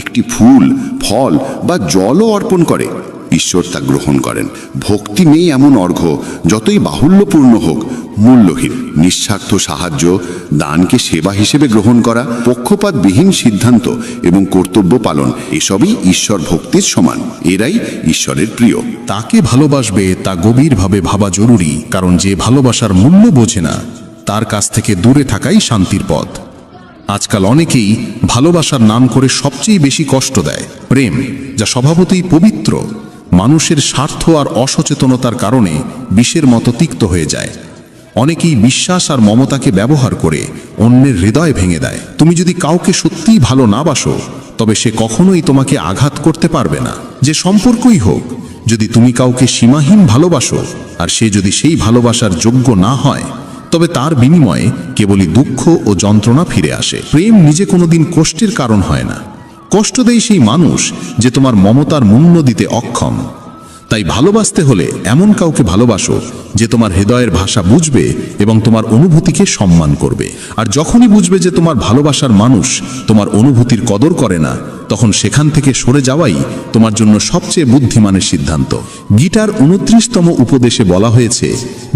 একটি ফুল, ফল বা জলও অর্পণ করে, ঈশ্বর তা গ্রহণ করেন। ভক্তি নেই এমন অর্ঘ্য, যতই বাহুল্যপূর্ণ হোক, মূল্যহীন। নিঃস্বার্থ সাহায্য, দানকে সেবা হিসেবে গ্রহণ করা, পক্ষপাতবিহীন সিদ্ধান্ত এবং কর্তব্য পালন, এসবই ঈশ্বর ভক্তির সমান। এরাই ঈশ্বরের প্রিয়। তাকে ভালোবাসবে তা গভীরভাবে ভাবা জরুরি, কারণ যে ভালোবাসার মূল্য বোঝে না, তার কাছ থেকে দূরে থাকাই শান্তির পথ। আজকাল অনেকেই ভালোবাসার নাম করে সবচেয়ে বেশি কষ্ট দেয়। প্রেম, যা স্বভাবতই পবিত্র, মানুষের স্বার্থ আর অসচেতনতার কারণে বিষের মতো তিক্ত হয়ে যায়। অনেকেই বিশ্বাস আর মমতাকে ব্যবহার করে অন্যের হৃদয় ভেঙে দেয়। তুমি যদি কাউকে সত্যিই ভালো না বাসো, তবে সে কখনোই তোমাকে আঘাত করতে পারবে না। যে সম্পর্কই হোক, যদি তুমি কাউকে সীমাহীন ভালোবাসো আর সে যদি সেই ভালোবাসার যোগ্য না হয়, তবে তার বিনিময়ে কেবলই দুঃখ ও যন্ত্রণা ফিরে আসে। প্রেম নিজে কোনোদিন কষ্টের কারণ হয় না। কষ্ট দেয় সেই মানুষ যে তোমার মমতার মূল্য দিতে অক্ষম। তাই ভালোবাসতে হলে এমন কাউকে ভালোবাসো যে তোমার হৃদয়ের ভাষা বুঝবে এবং তোমার অনুভূতিকে সম্মান করবে। আর যখনই বুঝবে যে তোমার ভালোবাসার মানুষ তোমার অনুভূতির কদর করে না, তখন সেখান থেকে সরে যাওয়াই তোমার জন্য সবচেয়ে বুদ্ধিমানের সিদ্ধান্ত। গীতার 29তম উপদেশে বলা হয়েছে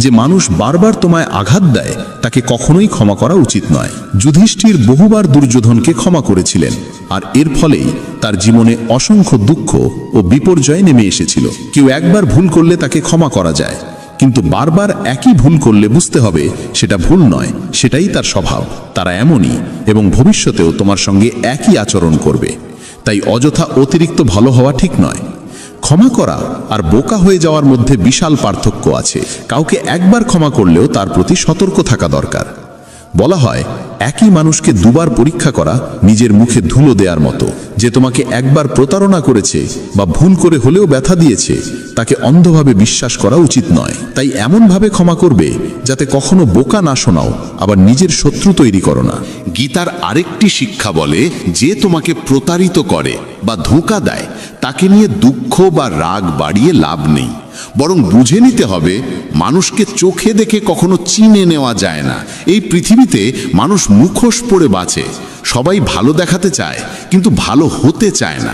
যে মানুষ বারবার তোমায় আঘাত দেয় তাকে কখনোই ক্ষমা করা উচিত নয়। যুধিষ্ঠির বহুবার দুর্যোধনকে ক্ষমা করেছিলেন, আর এর ফলেই তার জীবনে অসংখ্য দুঃখ ও বিপর্যয় নেমে এসেছিল। কেউ একবার ভুল করলে তাকে ক্ষমা করা যায়, কিন্তু বারবার একই ভুল করলে বুঝতে হবে সেটা ভুল নয়, সেটাই তার স্বভাব। তারা এমনই এবং ভবিষ্যতেও তোমার সঙ্গে একই আচরণ করবে। তাই অযথা অতিরিক্ত ভালো হওয়া ঠিক নয়। ক্ষমা করা আর বোকা হয়ে যাওয়ার মধ্যে বিশাল পার্থক্য আছে। কাউকে একবার ক্ষমা করলেও তার প্রতি সতর্ক থাকা দরকার। বলা হয় একই মানুষকে দুবার পরীক্ষা করা নিজের মুখে ধুলো দেওয়ার মতো। যে তোমাকে একবার প্রতারণা করেছে বা ভুল করে হলেও ব্যথা দিয়েছে তাকে অন্ধভাবে বিশ্বাস করা উচিত নয়। তাই এমনভাবে ক্ষমা করবে যাতে কখনো বোকা না শোনাও, আবার নিজের শত্রু তৈরি করো না। গীতার আরেকটি শিক্ষা বলে, যে তোমাকে প্রতারিত করে বা ধোঁকা দেয় তাকে নিয়ে দুঃখ বা রাগ বাড়িয়ে লাভ নেই, বরং বুঝে নিতে হবে মানুষকে চোখে দেখে কখনো চিনে নেওয়া যায় না। এই পৃথিবীতে মানুষ মুখোশ পরে বাঁচে। সবাই ভালো দেখাতে চায় কিন্তু ভালো হতে চায় না।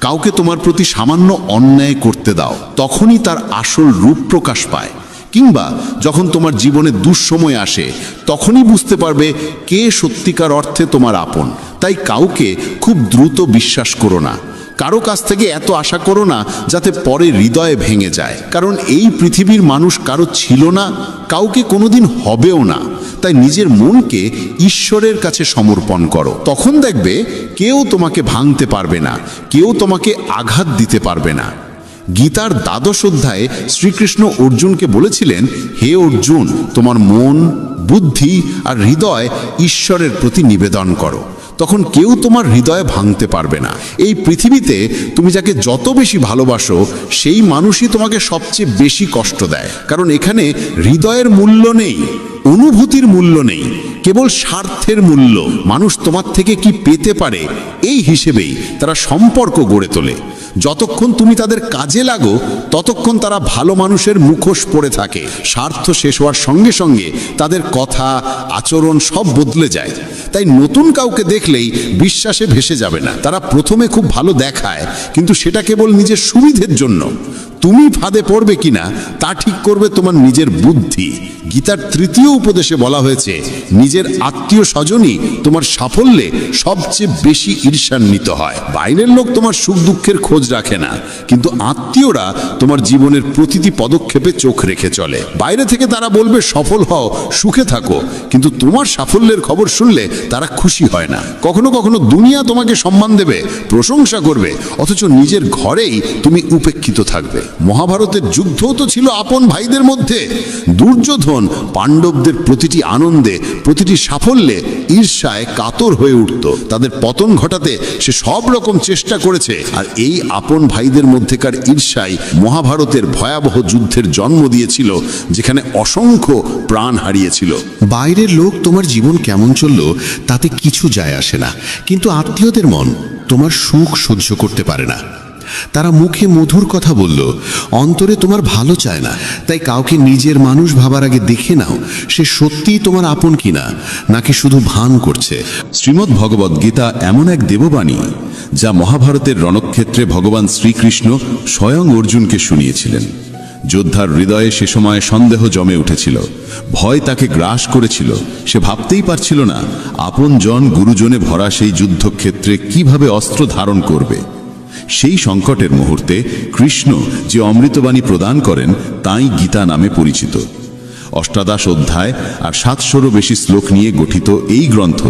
কাউকে তোমার প্রতি সামান্য অন্যায় করতে দাও, তখনই তার আসল রূপ প্রকাশ পায়। কিংবা যখন তোমার জীবনে দুঃসময় আসে তখনই বুঝতে পারবে কে সত্যিকার অর্থে তোমার আপন। তাই কাউকে খুব দ্রুত বিশ্বাস করো না। কারো কাছ থেকে এত আশা করো না যাতে পরে হৃদয়ে ভেঙে যায়। কারণ এই পৃথিবীর মানুষ কারো ছিল না, কাউকে কোনোদিন হবেও না। তাই নিজের মনকে ঈশ্বরের কাছে সমর্পণ করো। তখন দেখবে কেউ তোমাকে ভাঙতে পারবে না, কেউ তোমাকে আঘাত দিতে পারবে না। গীতার 12 অধ্যায়ে শ্রীকৃষ্ণ অর্জুনকে বলেছিলেন, হে অর্জুন, তোমার মন, বুদ্ধি আর হৃদয় ঈশ্বরের প্রতি নিবেদন করো। তখন কেউ তোমার হৃদয়ে ভাঙতে পারবে না। এই পৃথিবীতে তুমি যাকে যত বেশি ভালোবাসো সেই মানুষই তোমাকে সবচেয়ে বেশি কষ্ট দেয়। কারণ এখানে হৃদয়ের মূল্য নেই, অনুভূতির মূল্য নেই, কেবল স্বার্থের মূল্য। মানুষ তোমার থেকে কি পেতে পারে এই হিসেবেই তারা সম্পর্ক গড়ে তোলে। যতক্ষণ তুমি তাদের কাজে লাগো ততক্ষণ তারা ভালো মানুষের মুখোশ পরে থাকে। স্বার্থ শেষ হওয়ার সঙ্গে সঙ্গে তাদের কথা, আচরণ সব বদলে যায়। তাই নতুন কাউকে দেখলেই বিশ্বাসে ভেসে যাবে না। তারা প্রথমে খুব ভালো দেখায়, কিন্তু সেটা কেবল নিজের সুবিধের জন্য। তুমি ফাঁদে পড়বে কিনা তা ঠিক করবে তোমার নিজের বুদ্ধি। গীতার 3য় উপদেশে বলা হয়েছে, নিজের আত্মীয় স্বজনই তোমার সাফল্যে সবচেয়ে বেশি ঈর্ষান্বিত হয়। বাইরের লোক তোমার সুখ দুঃখের খোঁজ রাখে না, কিন্তু আত্মীয়রা তোমার জীবনের প্রতিটি পদক্ষেপে চোখ রেখে চলে। বাইরে থেকে তারা বলবে সফল হও, সুখে থাকো, কিন্তু তোমার সাফল্যের খবর শুনলে তারা খুশি হয় না। কখনো কখনো দুনিয়া তোমাকে সম্মান দেবে, প্রশংসা করবে, অথচ নিজের ঘরেই তুমি উপেক্ষিত থাকবে। মহাভারতের যুদ্ধও তো ছিল আপন ভাইদের মধ্যে। দুর্যোধন পাণ্ডবদের প্রতিটি আনন্দে, প্রতিটি সাফল্যে ঈর্ষায় কাতর হয়ে উঠত। তাদের পতন ঘটাতে সে সব রকম চেষ্টা করেছে। আর এই আপন ভাইদের মধ্যেকার ঈর্ষাই মহাভারতের ভয়াবহ যুদ্ধের জন্ম দিয়েছিল, যেখানে অসংখ্য প্রাণ হারিয়েছিল। বাইরের লোক তোমার জীবন কেমন চলল তাতে কিছু যায় আসে না, কিন্তু আত্মীয়দের মন তোমার সুখ সহ্য করতে পারে না। তারা মুখে মধুর কথা বলল, অন্তরে তোমার ভালো চায় না। তাই কাউকে নিজের মানুষ ভাবার আগে দেখে নাও সে সত্যিই তোমার আপন কিনা, নাকি শুধু ভান করছে। শ্রীমদ্ ভগবদ্ গীতা এমন এক দেববাণী যা মহাভারতের রণক্ষেত্রে ভগবান শ্রীকৃষ্ণ স্বয়ং অর্জুনকে শুনিয়েছিলেন। যোদ্ধার হৃদয়ে সে সময় সন্দেহ জমে উঠেছিল, ভয় তাকে গ্রাস করেছিল। সে ভাবতেই পারছিল না আপন জন গুরুজনে ভরা সেই যুদ্ধক্ষেত্রে কিভাবে অস্ত্র ধারণ করবে। সেই সংকটের মুহূর্তে কৃষ্ণ যে অমৃতবাণী প্রদান করেন তাই গীতা নামে পরিচিত। 28 অধ্যায় আর 700-রও বেশি শ্লোক নিয়ে গঠিত এই গ্রন্থ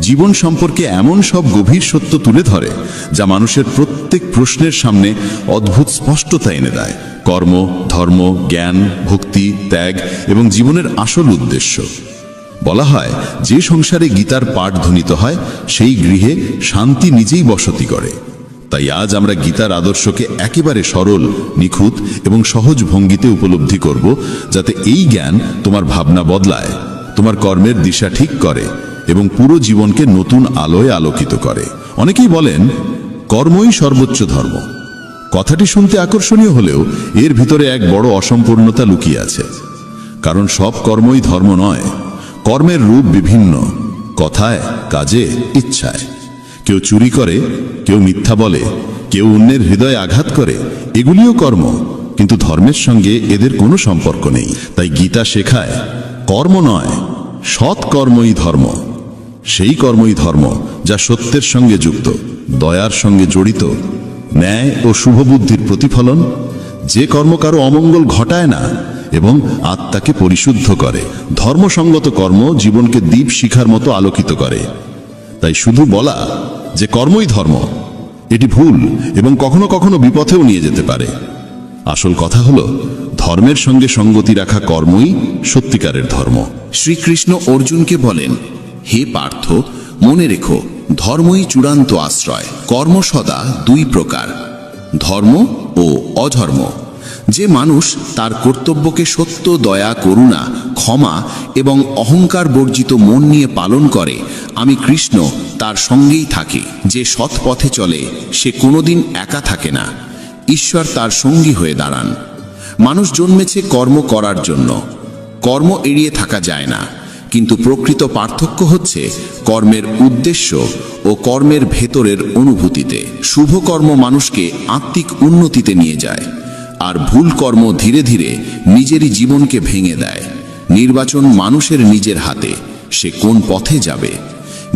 জীবন সম্পর্কে এমন সব গভীর সত্য তুলে ধরে যা মানুষের প্রত্যেক প্রশ্নের সামনে অদ্ভুত স্পষ্টতা এনে দেয়। কর্ম, ধর্ম, জ্ঞান, ভক্তি, ত্যাগ এবং জীবনের আসল উদ্দেশ্য। বলা হয় যে সংসারে গীতার পাঠ ধ্বনিত হয় সেই গৃহে শান্তি নিজেই বসতি করে। তাই আজ আমরা গীতার আদর্শকে একেবারে সরল, নিখুঁত এবং সহজ ভঙ্গিতে উপলব্ধি করব, যাতে এই জ্ঞান তোমার ভাবনা বদলায়, তোমার কর্মের দিশা ঠিক করে এবং পুরো জীবনকে নতুন আলোয় আলোকিত করে। অনেকেই বলেন কর্মই সর্বোচ্চ ধর্ম। কথাটি শুনতে আকর্ষণীয় হলেও এর ভিতরে এক বড় অসম্পূর্ণতা লুকিয়ে আছে। কারণ সব কর্মই ধর্ম নয়। কর্মের রূপ বিভিন্ন, কথায়, কাজে, ইচ্ছায়। কেউ চুরি করে, কেউ মিথ্যা বলে, কেউ অন্যের হৃদয়ে আঘাত করে, এগুলিও কর্ম, কিন্তু ধর্মের সঙ্গে এদের কোনো সম্পর্ক নেই। তাই গীতা শেখায় কর্ম নয়, সৎ কর্মই ধর্ম। সেই কর্মই ধর্ম যা সত্যের সঙ্গে যুক্ত, দয়ার সঙ্গে জড়িত, ন্যায় ও শুভবুদ্ধির প্রতিফলন, যে কর্ম কারো অমঙ্গল ঘটায় না এবং আত্মাকে পরিশুদ্ধ করে। ধর্মসঙ্গত কর্ম জীবনকে দীপ শিখার মতো আলোকিত করে। তাই শুধু বলা যে কর্মই ধর্ম, এটি ভুল এবং কখনো কখনো বিপথেও নিয়ে যেতে পারে। আসল কথা হলো ধর্মের সঙ্গে সঙ্গতি রাখা কর্মই সত্যিকারের ধর্ম। শ্রীকৃষ্ণ অর্জুনকে বলেন, হে পার্থ, মনে রেখো, ধর্মই চূড়ান্ত আশ্রয়। কর্ম সদা দুই প্রকার, ধর্ম ও অধর্ম। যে মানুষ তার কর্তব্যকে সত্য, দয়া, করুণা, ক্ষমা এবং অহংকার বর্জিত মন নিয়ে পালন করে, আমি কৃষ্ণ তার সঙ্গেই থাকি। যে সৎ পথে চলে সে কোনোদিন একা থাকে না, ঈশ্বর তার সঙ্গী হয়ে দাঁড়ান। মানুষ জন্মেছে কর্ম করার জন্য, কর্ম এড়িয়ে থাকা যায় না, কিন্তু প্রকৃত পার্থক্য হচ্ছে কর্মের উদ্দেশ্য ও কর্মের ভেতরের অনুভূতিতে। শুভ কর্ম মানুষকে আত্মিক উন্নতিতে নিয়ে যায়, আর ভুল কর্ম ধীরে ধীরে নিজেরই জীবনকে ভেঙে দেয়। নির্বাচন মানুষের নিজের হাতে, সে কোন পথে যাবে।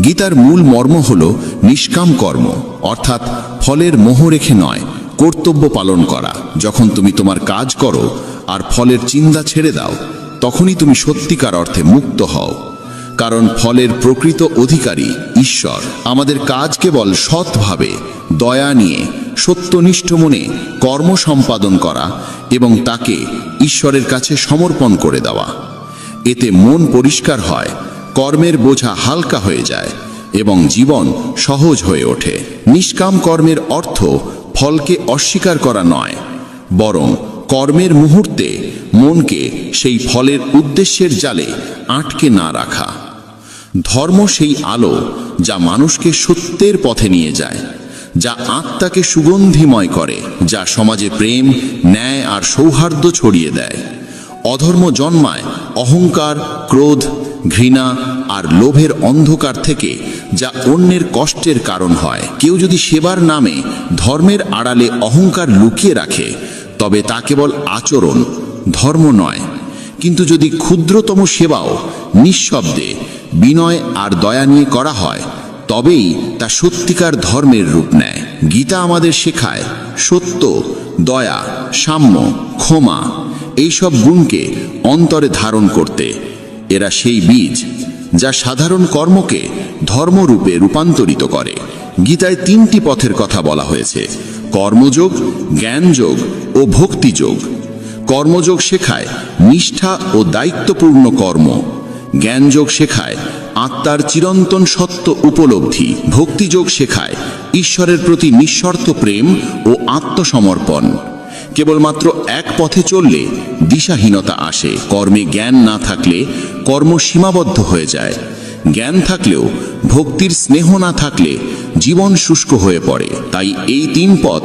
গীতার মূল মর্ম হল নিষ্কাম কর্ম, অর্থাৎ ফলের মোহ রেখে নয়, কর্তব্য পালন করা। যখন তুমি তোমার কাজ করো আর ফলের চিন্তা ছেড়ে দাও, তখনই তুমি সত্যিকার অর্থে মুক্ত হও, কারণ ফলের প্রকৃত অধিকারী ঈশ্বর। আমাদের কাজ কেবল সৎভাবে, দয়া নিয়ে, সত্যনিষ্ঠ মনে কর্ম সম্পাদন করা এবং তাকে ঈশ্বরের কাছে সমর্পণ করে দেওয়া। এতে মন পরিষ্কার হয়, কর্মের বোঝা হালকা হয়ে যায় এবং জীবন সহজ হয়ে ওঠে। নিষ্কাম কর্মের অর্থ ফলকে অস্বীকার করা নয়, বরং কর্মের মুহূর্তে মনকে সেই ফলের উদ্দেশ্যের জালে আটকে না রাখা। ধর্ম সেই আলো যা মানুষকে সত্যের পথে নিয়ে যায়, যা আত্মাকে সুগন্ধিময় করে, যা সমাজে প্রেম, ন্যায় আর সৌহার্দ্য ছড়িয়ে দেয়। অধর্ম জন্মায় অহংকার, ক্রোধ, ঘৃণা আর লোভের অন্ধকার থেকে, যা অন্যের কষ্টের কারণ হয়। কেউ যদি সেবার নামে ধর্মের আড়ালে অহংকার লুকিয়ে রাখে, তবে তা কেবল আচরণ, ধর্ম নয়। কিন্তু যদি ক্ষুদ্রতম সেবাও নিঃশব্দে, বিনয় আর দয়া নিয়ে করা হয়, তবেই তা সত্যিকার ধর্মের রূপ নেয়। গীতা আমাদের শেখায় সত্য, দয়া, সাম্য, ক্ষমা এইসব গুণকে অন্তরে ধারণ করতে। এরা সেই বীজ যা সাধারণ কর্মকে ধর্মরূপে রূপান্তরিত করে। গীতায় তিনটি পথের কথা বলা হয়েছে: কর্মযোগ, জ্ঞানযোগ ও ভক্তিযোগ। কর্মযোগ শেখায় নিষ্ঠা ও দায়িত্বপূর্ণ কর্ম। জ্ঞানযোগ শেখায় আত্মার চিরন্তন সত্য উপলব্ধি। ভক্তিযোগ শেখায় ঈশ্বরের প্রতি নিঃশর্ত প্রেম ও আত্মসমর্পণ। কেবলমাত্র এক পথে চললে দিশাহীনতা আসে। কর্মে জ্ঞান না থাকলে কর্ম সীমাবদ্ধ হয়ে যায়। জ্ঞান থাকলেও ভক্তির স্নেহ না থাকলে জীবন শুষ্ক হয়ে পড়ে। তাই এই তিন পথ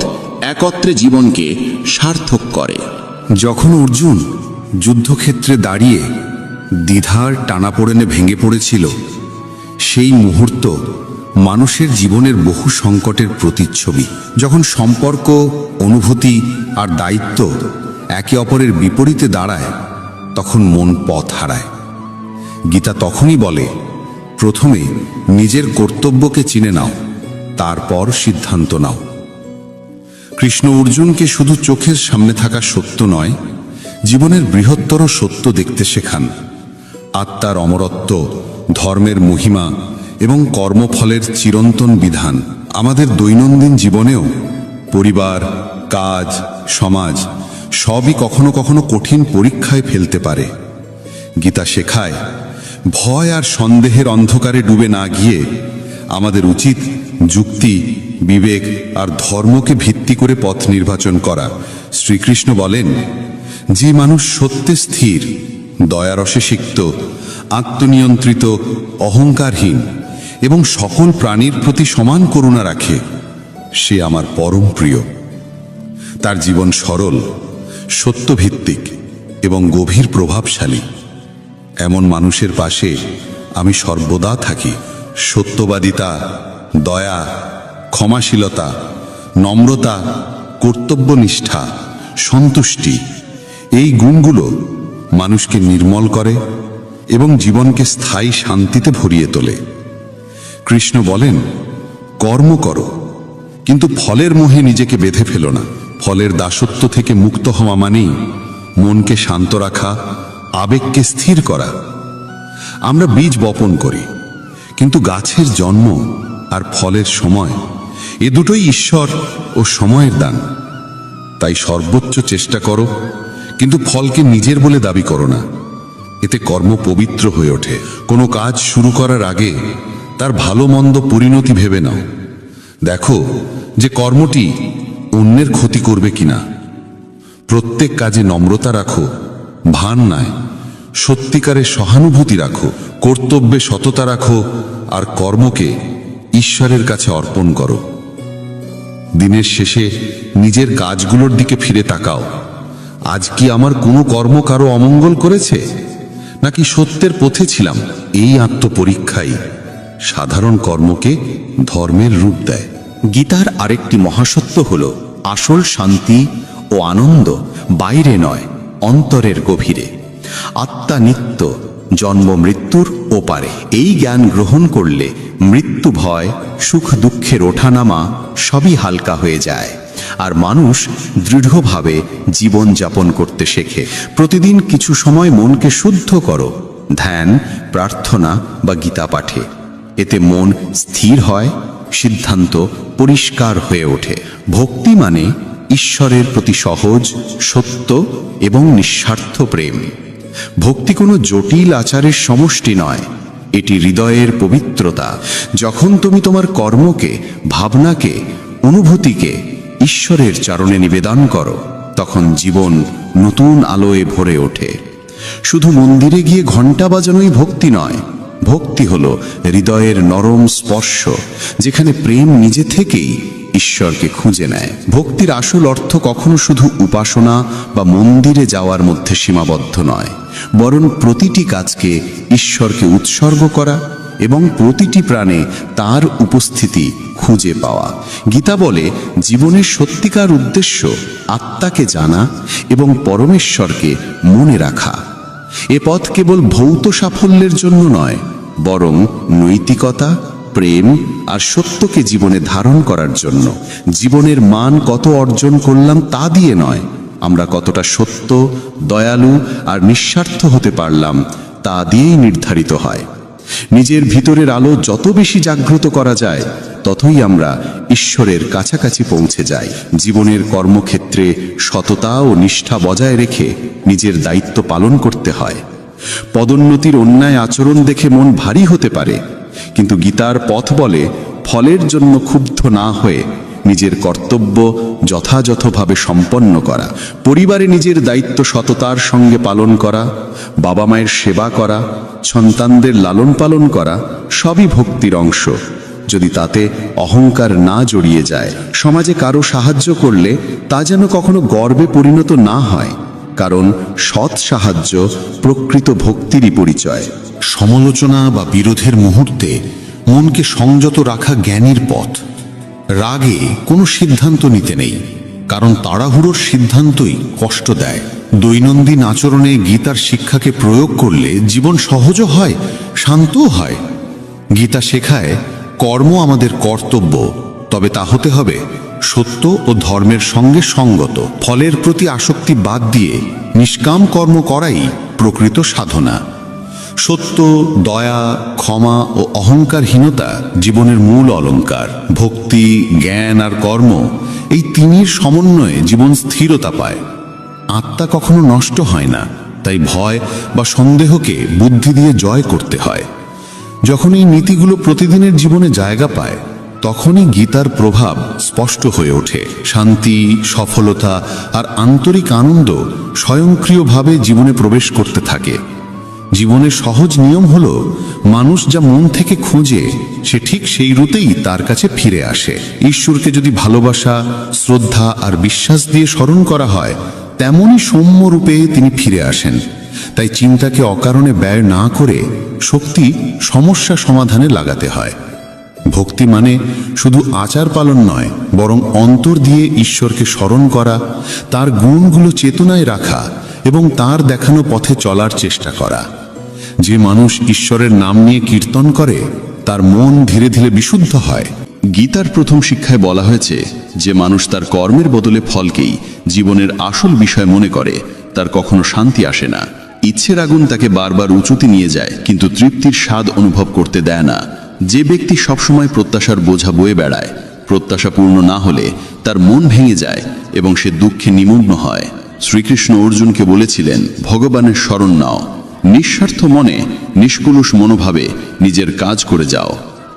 একত্রে জীবনকে সার্থক করে। যখন অর্জুন যুদ্ধক্ষেত্রে দাঁড়িয়ে দ্বিধার টানাপোড়েনে ভেঙে পড়েছিল, সেই মুহূর্ত মানুষের জীবনের বহু সংকটের প্রতিচ্ছবি। যখন সম্পর্ক, অনুভূতি আর দায়িত্ব একে অপরের বিপরীতে দাঁড়ায়, তখন মন পথ হারায়। গীতা তখনই বলে, প্রথমে নিজের কর্তব্যকে চিনে নাও, তারপর সিদ্ধান্ত নাও। কৃষ্ণ অর্জুনকে শুধু চোখের সামনে থাকা সত্য নয়, জীবনের বৃহত্তর সত্য দেখতে শেখান। আত্মার অমরত্ব, ধর্মের মহিমা এবং কর্মফলের চিরন্তন বিধান। আমাদের দৈনন্দিন জীবনেও পরিবার, কাজ, সমাজ সবই কখনো কখনো কঠিন পরীক্ষায় ফেলতে পারে। গীতা শেখায়, ভয় আর সন্দেহের অন্ধকারে ডুবে না গিয়ে আমাদের উচিত যুক্তি, বিবেক আর ধর্মকে ভিত্তি করে পথ নির্বাচন করা। শ্রীকৃষ্ণ বলেন, যে মানুষ সত্যে স্থির, দয়ারসে সিক্ত, আত্মনিয়ন্ত্রিত, অহংকারহীন এবং সকল প্রাণীর প্রতি সমান করুণা রাখে, সে আমার পরম প্রিয়। তার জীবন সরল, সত্যভিত্তিক এবং গভীর প্রভাবশালী। এমন মানুষের পাশে আমি সর্বদা থাকি। সত্যবাদিতা, দয়া, ক্ষমাশীলতা, নম্রতা, কর্তব্যনিষ্ঠা, সন্তুষ্টি, এই গুণগুলো মানুষকে নির্মল করে এবং জীবনকে স্থায়ী শান্তিতে ভরিয়ে তোলে। কৃষ্ণ বলেন, কর্ম করো, কিন্তু ফলের মোহে নিজেকে বেঁধে ফেলো না। ফলের দাসত্ব থেকে মুক্ত হওয়া মানেই মনকে শান্ত রাখা, আবেগকে স্থির করা। আমরা বীজ বপন করি, কিন্তু গাছের জন্ম আর ফলের সময় এ দুটোই ঈশ্বর ও সময়ের দান। তাই সর্বোচ্চ চেষ্টা করো, কিন্তু ফলকে নিজের বলে দাবি করো না। এতে কর্ম পবিত্র হয়ে ওঠে। কোনো কাজ শুরু করার আগে তার ভালো মন্দ পরিণতি ভেবে নাও। দেখো যে কর্মটি অন্যের ক্ষতি করবে কিনা। প্রত্যেক কাজে নম্রতা রাখো, ভান নয়, সত্যিকারের সহানুভূতি রাখো, কর্তব্যে সততা রাখো, আর কর্মকে ঈশ্বরের কাছে অর্পণ করো। দিনের শেষে নিজের কাজগুলোর দিকে ফিরে তাকাও। আজ কি আমার কোনো কর্ম কারো অমঙ্গল করেছে, নাকি সত্যের পথে ছিলাম? এই আত্মপরীক্ষাই সাধারণ কর্মকে ধর্মের রূপ দেয়। গীতার আরেকটি মহাসত্য হল, আসল শান্তি ও আনন্দ বাইরে নয়, অন্তরের গভীরে। আত্মা নিত্য, জন্ম মৃত্যুর ওপারে। এই জ্ঞান গ্রহণ করলে মৃত্যু ভয়, সুখ দুঃখের ওঠানামা সবই হালকা হয়ে যায়, আর মানুষ দৃঢ়ভাবে জীবন যাপন করতে শেখে। প্রতিদিন কিছু সময় মনকে শুদ্ধ করো, ধ্যান, প্রার্থনা বা গীতা পাঠে। এতে মন স্থির হয়, সিদ্ধান্ত পরিষ্কার হয়ে ওঠে। ভক্তি মানে ঈশ্বরের প্রতি সহজ, সত্য এবং নিঃস্বার্থ প্রেম। ভক্তি কোনো জটিল আচারের সমষ্টি নয়, এটি হৃদয়ের পবিত্রতা। যখন তুমি তোমার কর্মকে, ভাবনাকে, অনুভূতিকে ঈশ্বরের চরণে নিবেদন করো, তখন জীবন নতুন আলোয় ভরে ওঠে। শুধু মন্দিরে গিয়ে ঘণ্টা বাজানোই ভক্তি নয়, ভক্তি হলো হৃদয়ের নরম স্পর্শ, যেখানে প্রেম নিজে থেকেই ঈশ্বরকে খুঁজে নেয়। ভক্তির আসল অর্থ কখনো শুধু উপাসনা বা মন্দিরে যাওয়ার মধ্যে সীমাবদ্ধ নয়, বরং প্রতিটি কাজকে ঈশ্বরকে উৎসর্গ করা এবং প্রতিটি প্রাণে তার উপস্থিতি খুঁজে পাওয়া। গীতা বলে, জীবনের সত্যিকার উদ্দেশ্য আত্মাকে জানা এবং পরমেশ্বরকে মনে রাখা। এ পথ কেবল ভৌত সাফল্যের জন্য নয়, বরং নৈতিকতা, প্রেম আর সত্যকে জীবনে ধারণ করার জন্য। জীবনের মান কত অর্জন করলাম তা দিয়ে নয়, আমরা কতটা সত্য, দয়ালু আর নিঃস্বার্থ হতে পারলাম তা দিয়েই নির্ধারিত হয়। নিজের ভিতরের আলো যত বেশি জাগ্রত করা যায়, ততই আমরা ঈশ্বরের কাছাকাছি পৌঁছে যাই। জীবনের কর্মক্ষেত্রে সততা ও নিষ্ঠা বজায় রেখে নিজের দায়িত্ব পালন করতে হয়। পদোন্নতির অন্যায় আচরণ দেখে মন ভারী হতে পারে, কিন্তু গীতার পথ বলে, ফলের জন্য ক্ষুব্ধ না হয়ে নিজের কর্তব্য যথাযথভাবে সম্পন্ন করা। পরিবারে নিজের দায়িত্ব সততার সঙ্গে পালন করা, বাবা মায়ের সেবা করা, সন্তানদের লালন পালন করা সবই ভক্তির অংশ, যদি তাতে অহংকার না জড়িয়ে যায়। সমাজে কারো সাহায্য করলে তা যেন কখনো গর্বে পরিণত না হয়, কারণ সৎ সাহায্য প্রকৃত ভক্তিরই পরিচয়। সমালোচনা বা বিরোধের মুহূর্তে মনকে সংযত রাখা জ্ঞানীর পথ। রাগে কোনো সিদ্ধান্ত নিতে নেই, কারণ তাড়াহুড়োর সিদ্ধান্তই কষ্ট দেয়। দৈনন্দিন আচরণে গীতার শিক্ষাকে প্রয়োগ করলে জীবন সহজও হয়, শান্তও হয়। গীতা শেখায়, কর্ম আমাদের কর্তব্য, তবে তা হতে হবে সত্য ও ধর্মের সঙ্গে সঙ্গত। ফলের প্রতি আসক্তি বাদ দিয়ে নিষ্কাম কর্ম করাই প্রকৃত সাধনা। সত্য, দয়া, ক্ষমা ও অহংকারহীনতা জীবনের মূল অলংকার। ভক্তি, জ্ঞান আর কর্ম, এই তিনের সমন্বয়ে জীবন স্থিরতা পায়। আত্মা কখনো নষ্ট হয় না, তাই ভয় বা সন্দেহকে বুদ্ধি দিয়ে জয় করতে হয়। যখন এই নীতিগুলো প্রতিদিনের জীবনে জায়গা পায়, তখনই গীতার প্রভাব স্পষ্ট হয়ে ওঠে। শান্তি, সফলতা আর আন্তরিক আনন্দ স্বয়ংক্রিয়ভাবে জীবনে প্রবেশ করতে থাকে। জীবনের সহজ নিয়ম হলো, মানুষ যা মন থেকে খোঁজে সে ঠিক সেই রুতেই তার কাছে ফিরে আসে। ঈশ্বরকে যদি ভালোবাসা, শ্রদ্ধা আর বিশ্বাস দিয়ে স্মরণ করা হয়, তেমনই সৌম্য রূপে তিনি ফিরে আসেন। তাই চিন্তাকে অকারণে ব্যয় না করে শক্তি সমস্যা সমাধানে লাগাতে হয়। ভক্তি মানে শুধু আচার পালন নয়, বরং অন্তর দিয়ে ঈশ্বরকে স্মরণ করা, তার গুণগুলো চেতনায় রাখা এবং তার দেখানো পথে চলার চেষ্টা করা। যে মানুষ ঈশ্বরের নাম নিয়ে কীর্তন করে তার মন ধীরে ধীরে বিশুদ্ধ হয়। গীতার প্রথম শিক্ষায় বলা হয়েছে যে মানুষ তার কর্মের বদলে ফলকেই জীবনের আসল বিষয় মনে করে, তার কখনো শান্তি আসে না। ইচ্ছের আগুন তাকে বারবার উঁচুতে নিয়ে যায়, কিন্তু তৃপ্তির স্বাদ অনুভব করতে দেয় না। যে ব্যক্তি সবসময় প্রত্যাশার বোঝা বয়ে বেড়ায়, প্রত্যাশা পূর্ণ না হলে তার মন ভেঙে যায় এবং সে দুঃখে নিমগ্ন হয়। শ্রীকৃষ্ণ অর্জুনকে বলেছিলেন, ভগবানের শরণ নাও, নিঃস্বার্থ মনে নিষ্কলুষ মনোভাবে নিজের কাজ করে যাও,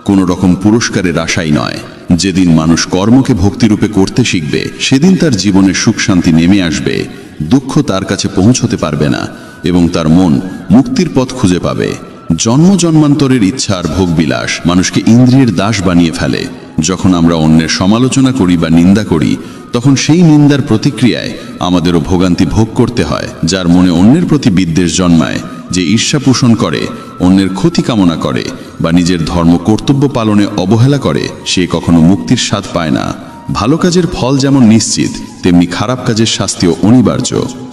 কোনো রকম পুরস্কারের আশাই নয়। যেদিন মানুষ কর্মকে ভক্তিরূপে করতে শিখবে, সেদিন তার জীবনে সুখ শান্তি নেমে আসবে, দুঃখ তার কাছে পৌঁছতে পারবে না এবং তার মন মুক্তির পথ খুঁজে পাবে। জন্ম জন্মান্তরের ইচ্ছা আর ভোগবিলাস মানুষকে ইন্দ্রিয়ের দাস বানিয়ে ফেলে। যখন আমরা অন্যের সমালোচনা করি বা নিন্দা করি, তখন সেই নিন্দার প্রতিক্রিয়ায় আমাদেরও ভোগান্তি ভোগ করতে হয়। যার মনে অন্যের প্রতি বিদ্বেষ জন্মায়, যে ঈর্ষা পোষণ করে, অন্যের ক্ষতি কামনা করে বা নিজের ধর্ম কর্তব্য পালনে অবহেলা করে, সে কখনো মুক্তির স্বাদ পায় না। ভালো কাজের ফল যেমন নিশ্চিত, তেমনি খারাপ কাজের শাস্তিও অনিবার্য।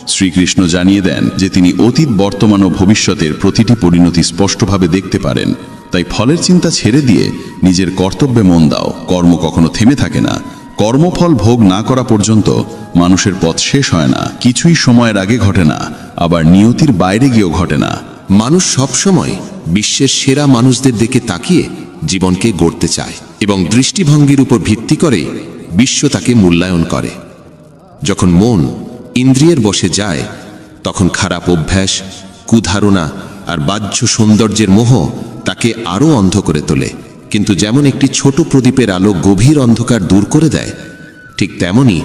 শ্রীকৃষ্ণ জানিয়ে দেন যে তিনি অতীত, বর্তমান ও ভবিষ্যতের প্রতিটি পরিণতি স্পষ্টভাবে দেখতে পারেন। তাই ফলের চিন্তা ছেড়ে দিয়ে নিজের কর্তব্যে মন দাও। কর্ম কখনো থেমে থাকে না। কর্মফল ভোগ না করা পর্যন্ত মানুষের পথ শেষ হয় না। কিছুই সময়ের আগে ঘটে না, আবার নিয়তির বাইরে গিয়েও ঘটে না। মানুষ সবসময় বিশ্বের সেরা মানুষদের দিকে তাকিয়ে জীবনকে গড়তে চায় এবং দৃষ্টিভঙ্গির উপর ভিত্তি করে বিশ্ব তাকে মূল্যায়ন করে। যখন মন ইন্দ্রিয়ের বশে যায়, তখন খারাপ অভ্যাস, কুধারণা আর বাহ্য সৌন্দর্যের মোহ তাকে আরও অন্ধ করে তোলে। কিন্তু যেমন একটি ছোট প্রদীপের আলো গভীর অন্ধকার দূর করে দেয়, ঠিক তেমনি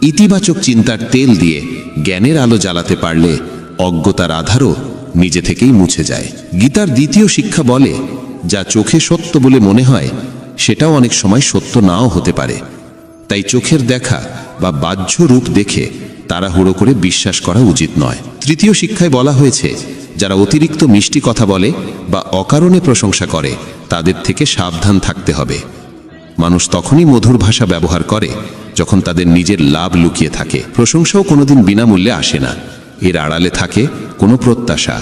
ইতিবাচক চিন্তার তেল দিয়ে জ্ঞানের আলো জ্বালাতে পারলে অজ্ঞতার আধারও নিজে থেকেই মুছে যায়। গীতার দ্বিতীয় শিক্ষা বলে, যা চোখে সত্য বলে মনে হয় সেটাও অনেক সময় সত্য নাও হতে পারে। তাই চোখের দেখা বা বাহ্য রূপ দেখে তাড়াহুড়ো করে বিশ্বাস করা উচিত নয়। তৃতীয় শিক্ষায় বলা হয়েছে, যারা অতিরিক্ত মিষ্টি কথা বলে বা অকারণে প্রশংসা করে, তাদের থেকে সাবধান থাকতে হবে। মানুষ তখনই মধুর ভাষা ব্যবহার করে যখন তাদের নিজের লাভ লুকিয়ে থাকে। প্রশংসাও কোনোদিন বিনামূল্যে আসে না, এর আড়ালে থাকে কোনো প্রত্যাশা।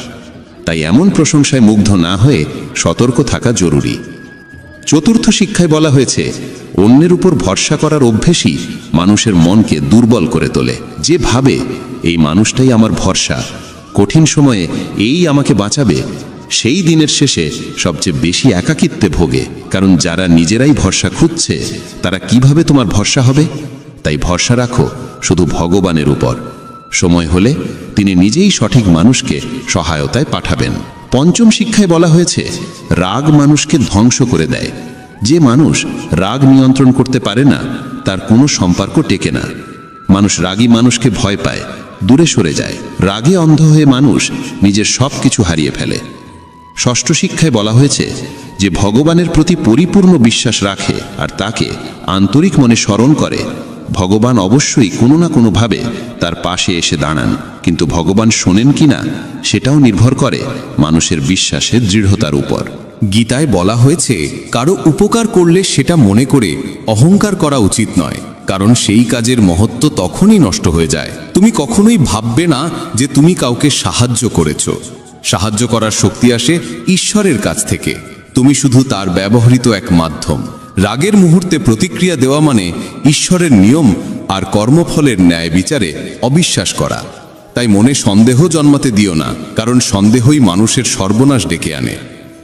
তাই এমন প্রশংসায় মুগ্ধ না হয়ে সতর্ক থাকা জরুরি। চতুর্থ শিক্ষায় বলা হয়েছে, অন্যের উপর ভরসা করার অভ্যেসই মানুষের মনকে দুর্বল করে তোলে। যে ভাবে এই মানুষটাই আমার ভরসা, কঠিন সময়ে এই আমাকে বাঁচাবে, সেই দিনের শেষে সবচেয়ে বেশি একাকিত্বে ভোগে। কারণ যারা নিজেরাই ভরসা খুঁজছে, তারা কিভাবে তোমার ভরসা হবে? তাই ভরসা রাখো শুধু ভগবানের উপর। সময় হলে তিনি নিজেই সঠিক মানুষকে সহায়তায় পাঠাবেন। পঞ্চম শিক্ষায় বলা হয়েছে, রাগ মানুষকে ধ্বংস করে দেয়। যে মানুষ রাগ নিয়ন্ত্রণ করতে পারে না, তার কোনো সম্পর্ক টেকে না। মানুষ রাগী মানুষকে ভয় পায়, দূরে সরে যায়। রাগে অন্ধ হয়ে মানুষ নিজের সব কিছু হারিয়ে ফেলে। ষষ্ঠ শিক্ষায় বলা হয়েছে, যে ভগবানের প্রতি পরিপূর্ণ বিশ্বাস রাখে আর তাকে আন্তরিক মনে স্মরণ করে, ভগবান অবশ্যই কোনো না কোনোভাবে তার পাশে এসে দাঁড়ান। কিন্তু ভগবান শোনেন কিনা সেটাও নির্ভর করে মানুষের বিশ্বাসের দৃঢ়তার উপর। গীতায় বলা হয়েছে, কারো উপকার করলে সেটা মনে করে অহংকার করা উচিত নয়, কারণ সেই কাজের মহত্ব তখনই নষ্ট হয়ে যায়। তুমি কখনোই ভাববে না যে তুমি কাউকে সাহায্য করেছ। সাহায্য করার শক্তি আসে ঈশ্বরের কাছ থেকে, তুমি শুধু তার ব্যবহৃত এক মাধ্যম। রাগের মুহূর্তে প্রতিক্রিয়া দেওয়া মানে ঈশ্বরের নিয়ম আর কর্মফলের ন্যায় বিচারে অবিশ্বাস করা। তাই মনে সন্দেহ জন্মাতে দিও না, কারণ সন্দেহই মানুষের সর্বনাশ ডেকে আনে।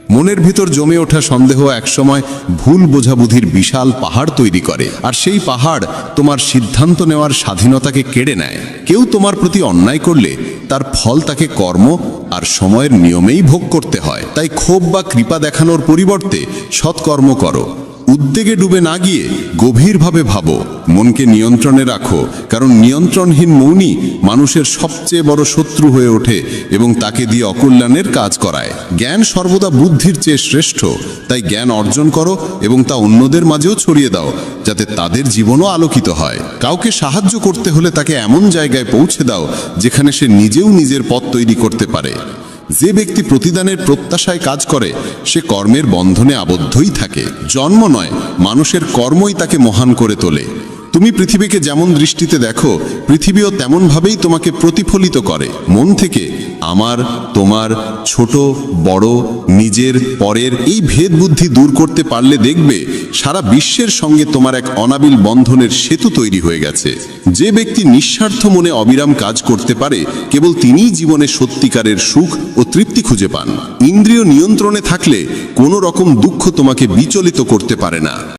মনের ভিতর জমে ওঠা সন্দেহ একসময় ভুল বোঝাবুঝির বিশাল পাহাড় তৈরি করে, আর সেই পাহাড় তোমার সিদ্ধান্ত নেওয়ার স্বাধীনতাকে কেড়ে নেয়। কেউ তোমার প্রতি অন্যায় করলে তার ফল তাকে কর্ম আর সময়ের নিয়মেই ভোগ করতে হয়। তাই ক্ষোভ বা কৃপা দেখানোর পরিবর্তে সৎকর্ম করো। উদ্বেগে ডুবে না গিয়ে গভীরভাবে ভাবো, মনকে নিয়ন্ত্রণে রাখো, কারণ নিয়ন্ত্রণহীন মনই মানুষের সবচেয়ে বড় শত্রু হয়ে ওঠে এবং তাকে দিয়ে অকল্যাণের কাজ করায়। জ্ঞান সর্বদা বুদ্ধির চেয়ে শ্রেষ্ঠ, তাই জ্ঞান অর্জন করো এবং তা অন্যদের মাঝেও ছড়িয়ে দাও, যাতে তাদের জীবনও আলোকিত হয়। কাউকে সাহায্য করতে হলে তাকে এমন জায়গায় পৌঁছে দাও যেখানে সে নিজেও নিজের পথ তৈরি করতে পারে। যে ব্যক্তি প্রতিদানের প্রত্যাশায় কাজ করে সে কর্মের বন্ধনে আবদ্ধই থাকে। জন্ম নয়, মানুষের কর্মই তাকে মহান করে তোলে। তুমি পৃথিবীকে যেমন দৃষ্টিতে দেখো, পৃথিবীও তেমনভাবেই তোমাকে প্রতিফলিত করে। মন থেকে আমার, তোমার, ছোট, বড়, নিজের, পরের এই ভেদ বুদ্ধি দূর করতে পারলে দেখবে সারা বিশ্বের সঙ্গে তোমার এক অনাবিল বন্ধনের সেতু তৈরি হয়ে গেছে। যে ব্যক্তি নিঃস্বার্থ মনে অবিরাম কাজ করতে পারে, কেবল তিনিই জীবনে সত্যিকারের সুখ ও তৃপ্তি খুঁজে পান। ইন্দ্রিয় নিয়ন্ত্রণে থাকলে কোনো রকম দুঃখ তোমাকে বিচলিত করতে পারে না।